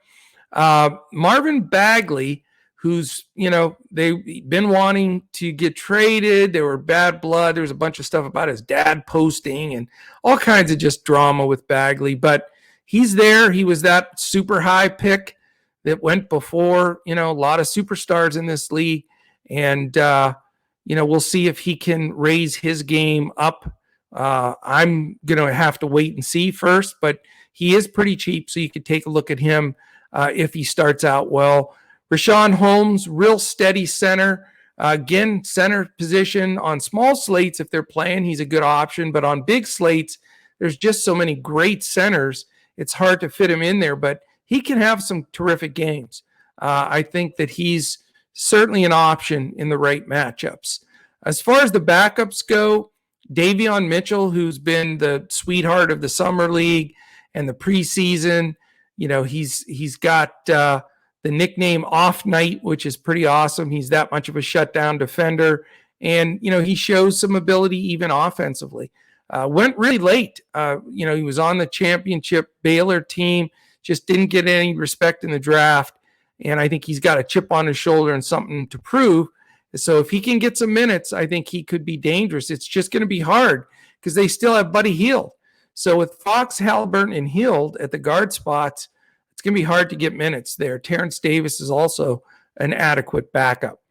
Marvin Bagley, who's, they've been wanting to get traded. There were bad blood. There was a bunch of stuff about his dad posting and all kinds of just drama with Bagley. But he's there. He was that super high pick that went before, a lot of superstars in this league. And, we'll see if he can raise his game up. I'm going to have to wait and see first, but he is pretty cheap, so you could take a look at him if he starts out well. Richaun Holmes, real steady center. Again, center position on small slates, if they're playing, he's a good option. But on big slates, there's just so many great centers, it's hard to fit him in there. But he can have some terrific games. I think that he's certainly an option in the right matchups. As far as the backups go, Davion Mitchell, who's been the sweetheart of the summer league and the preseason, he's got the nickname Off Night, which is pretty awesome. He's that much of a shutdown defender, and he shows some ability even offensively. Went really late. He was on the championship Baylor team, just didn't get any respect in the draft, and I think he's got a chip on his shoulder and something to prove. So if he can get some minutes, I think he could be dangerous. It's just going to be hard because they still have Buddy Hield. So with Fox, Halliburton, and Hield at the guard spots, it's going to be hard to get minutes there. Terrence Davis is also an adequate backup.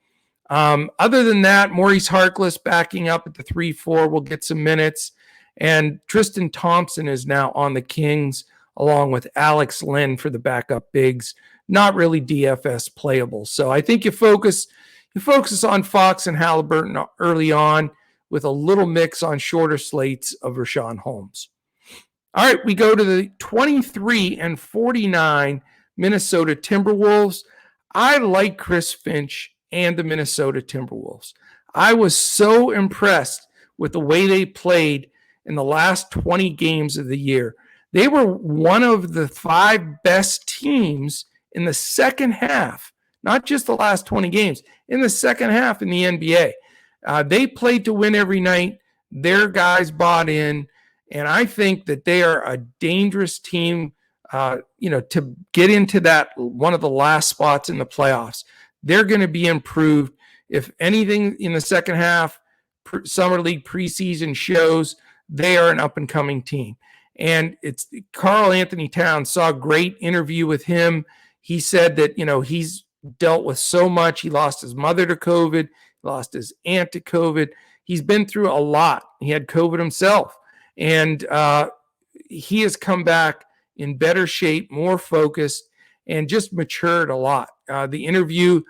Other than that, Maurice Harkless backing up at the 3-4 will get some minutes. And Tristan Thompson is now on the Kings, along with Alex Len for the backup bigs. Not really DFS playable. So I think you focus on Fox and Halliburton early on with a little mix on shorter slates of Richaun Holmes. All right, we go to the 23-49 Minnesota Timberwolves. I like Chris Finch and the Minnesota Timberwolves. I was so impressed with the way they played in the last 20 games of the year. They were one of the 5 best teams in the second half, not just the last 20 games, in the second half in the NBA. They played to win every night. Their guys bought in, and I think that they are a dangerous team, to get into that one of the last spots in the playoffs. They're going to be improved. If anything in the second half, Summer League preseason shows they are an up-and-coming team. And Karl Anthony Towns, saw a great interview with him. He said that, he's dealt with so much. He lost his mother to COVID, lost his aunt to COVID. He's been through a lot. He had COVID himself. And he has come back in better shape, more focused, and just matured a lot. The interview,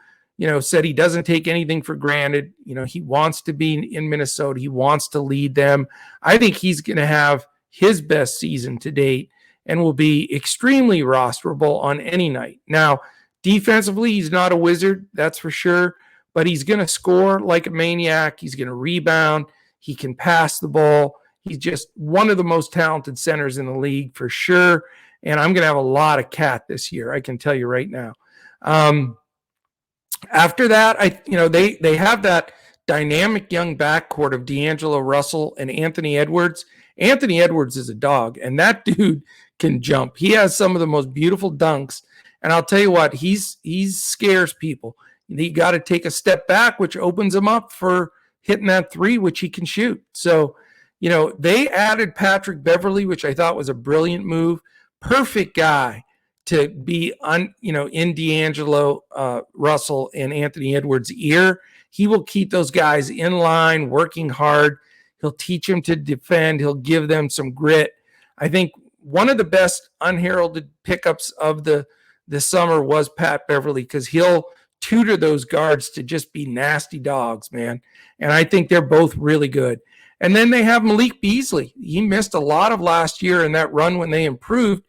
said he doesn't take anything for granted. He wants to be in Minnesota. He wants to lead them. I think he's going to have his best season to date and will be extremely rosterable on any night. Now, defensively, he's not a wizard, that's for sure, but he's going to score like a maniac. He's going to rebound. He can pass the ball. He's just one of the most talented centers in the league for sure. And I'm going to have a lot of Cat this year, I can tell you right now. After that, they have that dynamic young backcourt of D'Angelo Russell and Anthony Edwards. Anthony Edwards is a dog, and that dude can jump. He has some of the most beautiful dunks, and I'll tell you what, he scares people. You got to take a step back, which opens him up for hitting that three, which he can shoot. So, they added Patrick Beverley, which I thought was a brilliant move. Perfect guy to be in D'Angelo Russell and Anthony Edwards' ear. He will keep those guys in line, working hard. He'll teach them to defend. He'll give them some grit. I think one of the best unheralded pickups of the summer was Pat Beverley, because he'll tutor those guards to just be nasty dogs, man. And I think they're both really good. And then they have Malik Beasley. He missed a lot of last year in that run when they improved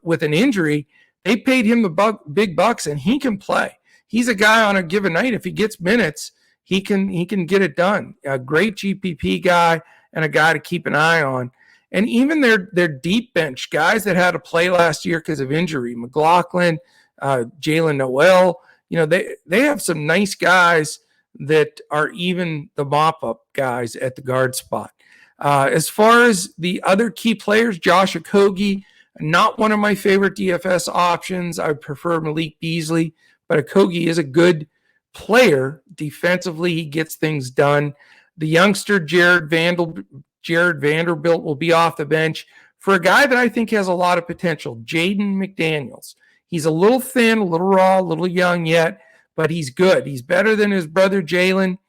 with an injury. They paid him the big bucks, and he can play. He's a guy on a given night. If he gets minutes, he can get it done. A great GPP guy and a guy to keep an eye on. And even their deep bench, guys that had to play last year because of injury, McLaughlin, Jalen Noel, they have some nice guys that are even the mop-up guys at the guard spot. As far as the other key players, Josh Okogie, not one of my favorite DFS options. I prefer Malik Beasley, but Okogie is a good player. Defensively, he gets things done. The youngster Jared Vanderbilt will be off the bench for a guy that I think has a lot of potential, Jaden McDaniels. He's a little thin, a little raw, a little young yet, but he's good. He's better than his brother Jalen.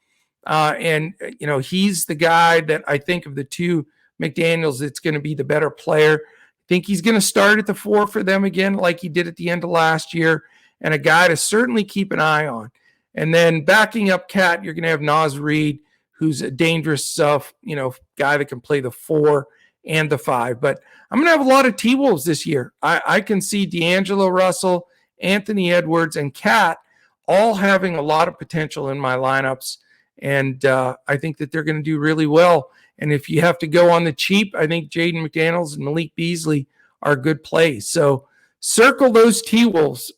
He's the guy that I think of the two McDaniels that's going to be the better player. I think he's going to start at the 4 for them again like he did at the end of last year, and a guy to certainly keep an eye on. And then backing up Cat, you're going to have Naz Reid, who's a dangerous guy that can play the 4 and the 5. But I'm going to have a lot of T-Wolves this year. I can see D'Angelo Russell, Anthony Edwards, and Cat all having a lot of potential in my lineups. And I think that they're going to do really well. And if you have to go on the cheap, I think Jaden McDaniels and Malik Beasley are good plays. So circle those T-Wolves.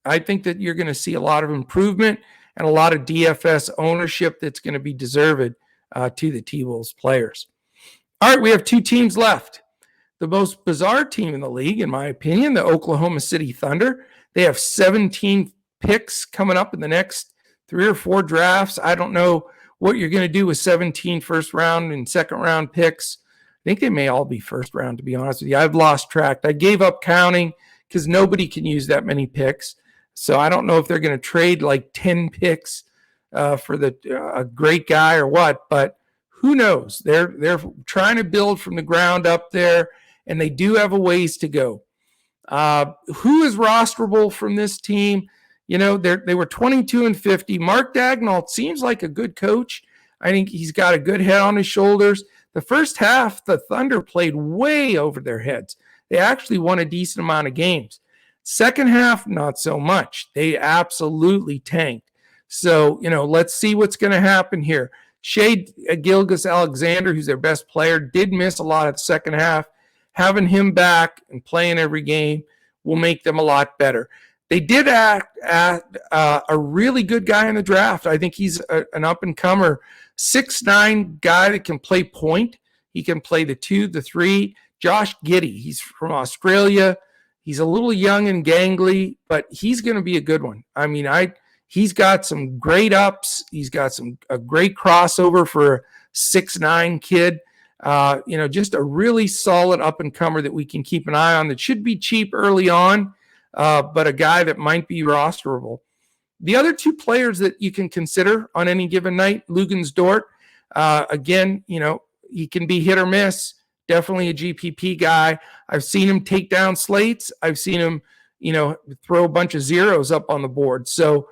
I think that you're going to see a lot of improvement and a lot of DFS ownership that's going to be deserved to the T-Wolves players. All right, we have 2 teams left. The most bizarre team in the league, in my opinion, the Oklahoma City Thunder. They have 17 picks coming up in the next 3 or 4 drafts. I don't know what you're going to do with 17 first round and second round picks. I think they may all be first round, to be honest with you. I've lost track. I gave up counting because nobody can use that many picks. So I don't know if they're going to trade like 10 picks for a great guy or what, but who knows? They're trying to build from the ground up there, and they do have a ways to go. Who is rosterable from this team? They were 22-50. Mark Daigneault seems like a good coach. I think he's got a good head on his shoulders. The first half, the Thunder played way over their heads. They actually won a decent amount of games. Second half, not so much. They absolutely tanked. So, let's see what's going to happen here. Shai Gilgeous-Alexander, who's their best player, did miss a lot of the second half. Having him back and playing every game will make them a lot better. They did add a really good guy in the draft. I think he's an up-and-comer, 6'9" guy that can play point. He can play the 2, the 3. Josh Giddey, he's from Australia. He's a little young and gangly, but he's going to be a good one. I mean, he's got some great ups. He's got a great crossover for a 6'9" kid. Just a really solid up-and-comer that we can keep an eye on that should be cheap early on. But a guy that might be rosterable. The other two players that you can consider on any given night, Luguentz Dort, again, he can be hit or miss. Definitely a GPP guy. I've seen him take down slates. I've seen him, throw a bunch of zeros up on the board. So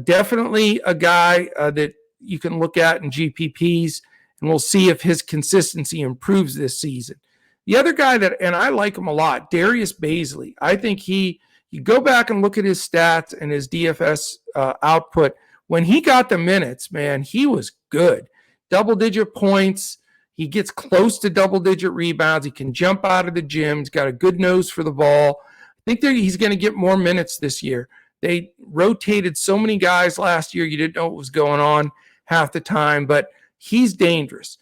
definitely a guy that you can look at in GPPs, and we'll see if his consistency improves this season. The other guy and I like him a lot, Darius Baisley. I think you go back and look at his stats and his DFS output. When he got the minutes, man, he was good. Double-digit points. He gets close to double-digit rebounds. He can jump out of the gym. He's got a good nose for the ball. I think he's going to get more minutes this year. They rotated so many guys last year, you didn't know what was going on half the time, but he's dangerous.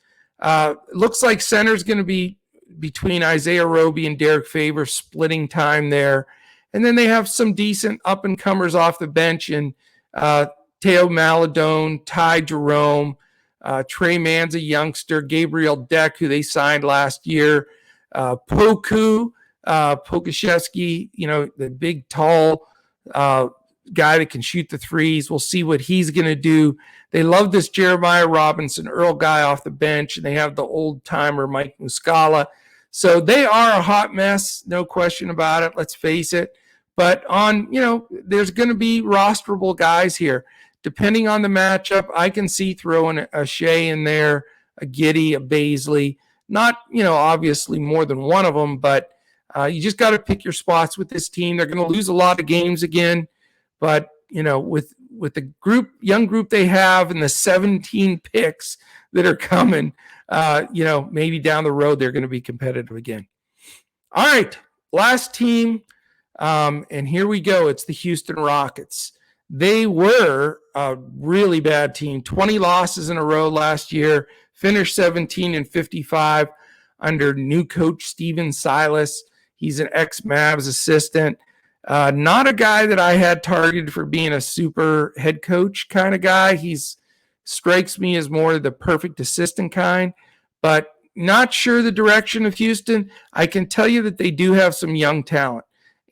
Looks like center's going to be between Isaiah Roby and Derek Favors, splitting time there. And then they have some decent up-and-comers off the bench in Theo Maladone, Ty Jerome, Trey Mann's a youngster, Gabriel Deck, who they signed last year, Pokashevsky, the big, tall guy that can shoot the threes. We'll see what he's going to do. They love this Jeremiah Robinson Earl guy off the bench, and they have the old-timer Mike Muscala. So they are a hot mess, no question about it, let's face it. But there's going to be rosterable guys here. Depending on the matchup, I can see throwing a Shea in there, a Giddey, a Baisley. Not, obviously more than one of them, but you just got to pick your spots with this team. They're going to lose a lot of games again, but, with the young group they have and the 17 picks that are coming, maybe down the road they're going to be competitive again. All right, last team, and here we go. It's the Houston Rockets. They were a really bad team, 20 losses in a row last year, finished 17-55 under new coach Steven Silas. He's an ex-Mavs assistant. Not a guy that I had targeted for being a super head coach kind of guy. He's strikes me as more the perfect assistant kind, but not sure the direction of Houston. I can tell you that they do have some young talent.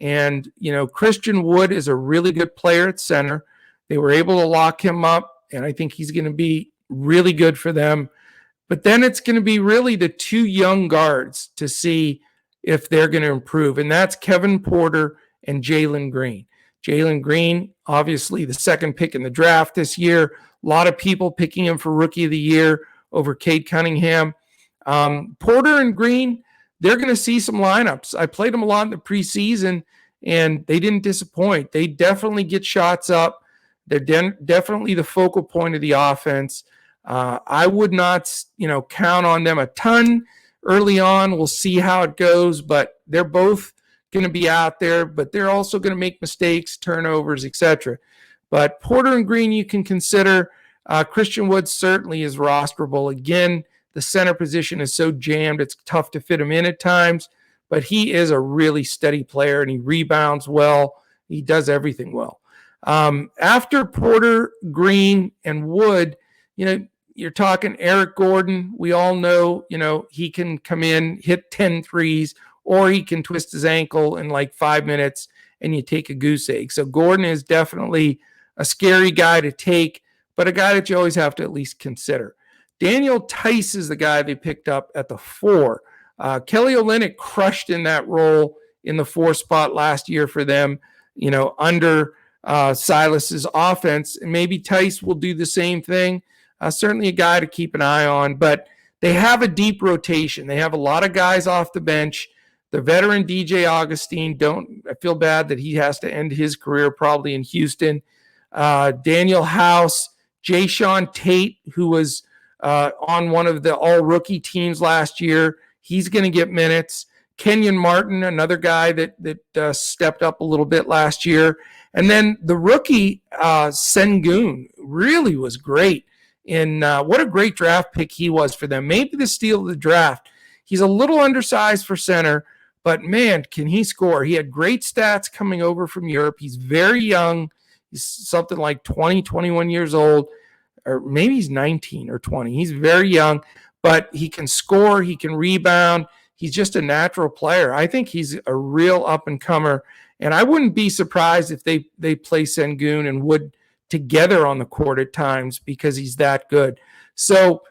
And, Christian Wood is a really good player at center. They were able to lock him up, and I think he's going to be really good for them. But then it's going to be really the two young guards to see if they're going to improve, and that's Kevin Porter and Jaylen Green. Jaylen Green, obviously the second pick in the draft this year. A lot of people picking him for Rookie of the Year over Cade Cunningham. Porter and Green, they're going to see some lineups. I played them a lot in the preseason, and they didn't disappoint. They definitely get shots up. They're definitely the focal point of the offense. I would not, count on them a ton early on. We'll see how it goes, but they're both going to be out there, but they're also going to make mistakes, turnovers, etc. But Porter and Green you can consider. Christian Wood certainly is rosterable. Again, the center position is so jammed, it's tough to fit him in at times, but he is a really steady player, and he rebounds well. He does everything well. After Porter, Green, and Wood, you're talking Eric Gordon. We all know, he can come in, hit 10 threes, or he can twist his ankle in like 5 minutes and you take a goose egg. So Gordon is definitely a scary guy to take, but a guy that you always have to at least consider. Daniel Tice is the guy they picked up at the 4. Kelly Olynyk crushed in that role in the 4 spot last year for them, under Silas's offense. And maybe Tice will do the same thing. Certainly a guy to keep an eye on, but they have a deep rotation. They have a lot of guys off the bench. The veteran DJ Augustine, I feel bad that he has to end his career probably in Houston. Daniel House, Jayshawn Tate, who was on one of the all-rookie teams last year. He's going to get minutes. Kenyon Martin, another guy that stepped up a little bit last year. And then the rookie, Sengun, really was great. And what a great draft pick he was for them. Maybe the steal of the draft. He's a little undersized for center, but man, can he score. He had great stats coming over from Europe. He's very young. He's something like 20, 21 years old, or maybe he's 19 or 20. He's very young, but he can score. He can rebound. He's just a natural player. I think he's a real up-and-comer, and I wouldn't be surprised if they play Sengun and Wood together on the court at times because he's that good. So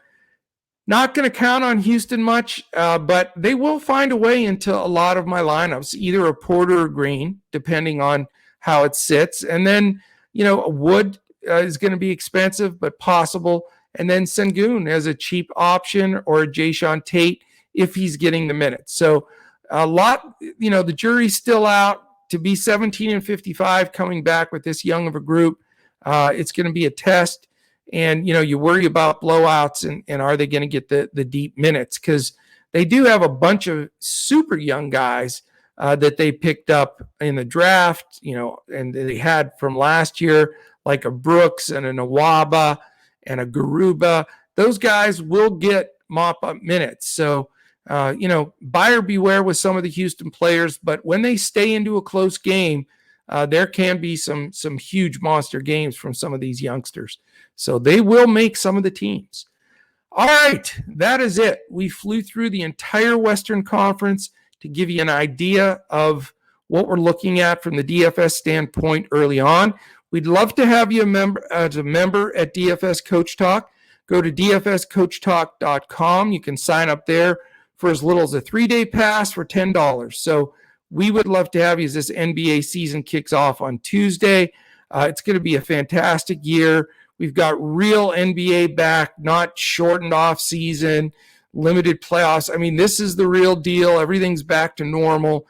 not going to count on Houston much, but they will find a way into a lot of my lineups, either a Porter or Green, depending on how it sits. And then, Wood is going to be expensive, but possible. And then Sengun as a cheap option, or a Jayshawn Tate if he's getting the minutes. So a lot, the jury's still out. To be 17-55 coming back with this young of a group, it's going to be a test. And, you worry about blowouts and are they going to get the deep minutes? Because they do have a bunch of super young guys that they picked up in the draft, and they had from last year, like a Brooks and a Nwaba and a Garuba. Those guys will get mop-up minutes. So, buyer beware with some of the Houston players. But when they stay into a close game, there can be some huge monster games from some of these youngsters. So they will make some of the teams. All right, that is it. We flew through the entire Western Conference to give you an idea of what we're looking at from the DFS standpoint early on. We'd love to have you as a member at DFS Coach Talk. Go to dfscoachtalk.com. You can sign up there for as little as a 3-day pass for $10. So we would love to have you as this NBA season kicks off on Tuesday. It's going to be a fantastic year. We've got real NBA back, not shortened off season, limited playoffs. I mean, this is the real deal. Everything's back to normal.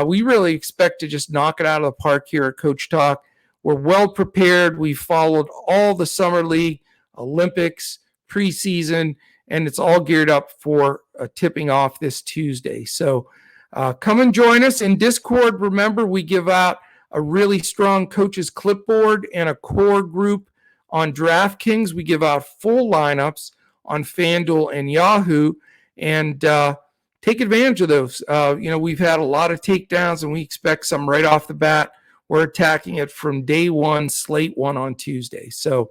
We really expect to just knock it out of the park here at Coach Talk. We're well prepared. We've followed all the Summer League, Olympics, preseason, and it's all geared up for tipping off this Tuesday. So come and join us in Discord. Remember, we give out a really strong coach's clipboard and a core group on DraftKings. We give out full lineups on FanDuel and Yahoo, and take advantage of those. We've had a lot of takedowns, and we expect some right off the bat. We're attacking it from day one, slate one on Tuesday. So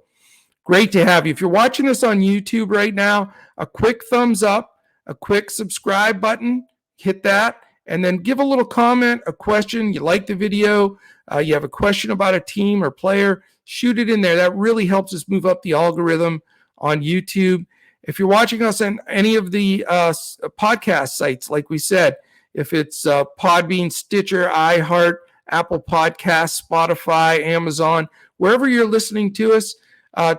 great to have you. If you're watching this on YouTube right now, a quick thumbs up, a quick subscribe button, hit that, and then give a little comment, a question. You like the video, you have a question about a team or player, shoot it in there. That really helps us move up the algorithm on YouTube. If you're watching us on any of the podcast sites, like we said, if it's Podbean, Stitcher, iHeart, Apple Podcasts, Spotify, Amazon, wherever you're listening to us,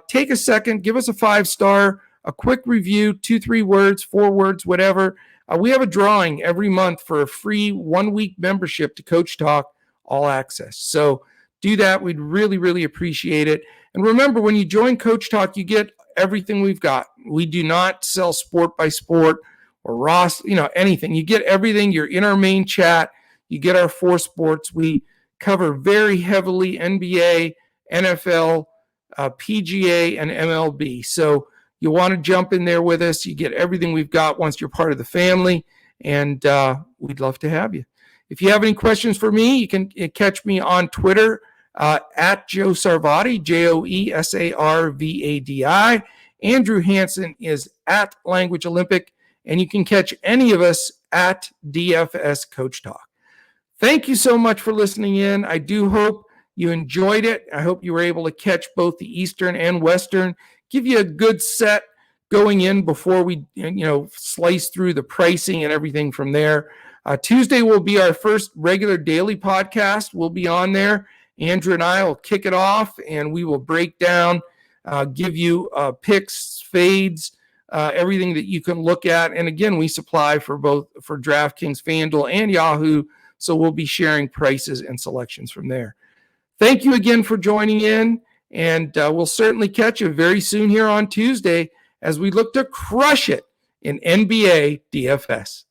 take a second, give us a 5-star, a quick review, 2-3 words, 4 words, whatever. We have a drawing every month for a free 1-week membership to Coach Talk All Access. So do that. We'd really, really appreciate it. And remember, when you join Coach Talk, you get everything we've got. We do not sell sport by sport or Ross, anything. You get everything. You're in our main chat. You get our 4 sports. We cover very heavily NBA, NFL, PGA, and MLB. So you want to jump in there with us. You get everything we've got once you're part of the family, and we'd love to have you. If you have any questions for me, you can catch me on Twitter at Joe Sarvadi, JoeSarvadi. Andrew Hansen is at Language Olympic, and you can catch any of us at DFS Coach Talk. Thank you so much for listening in. I do hope you enjoyed it. I hope you were able to catch both the Eastern and Western, give you a good set going in before we, slice through the pricing and everything from there. Tuesday will be our first regular daily podcast. We'll be on there. Andrew and I will kick it off, and we will break down, give you picks, fades, everything that you can look at. And again, we supply for DraftKings, FanDuel, and Yahoo, so we'll be sharing prices and selections from there. Thank you again for joining in, and we'll certainly catch you very soon here on Tuesday as we look to crush it in NBA DFS.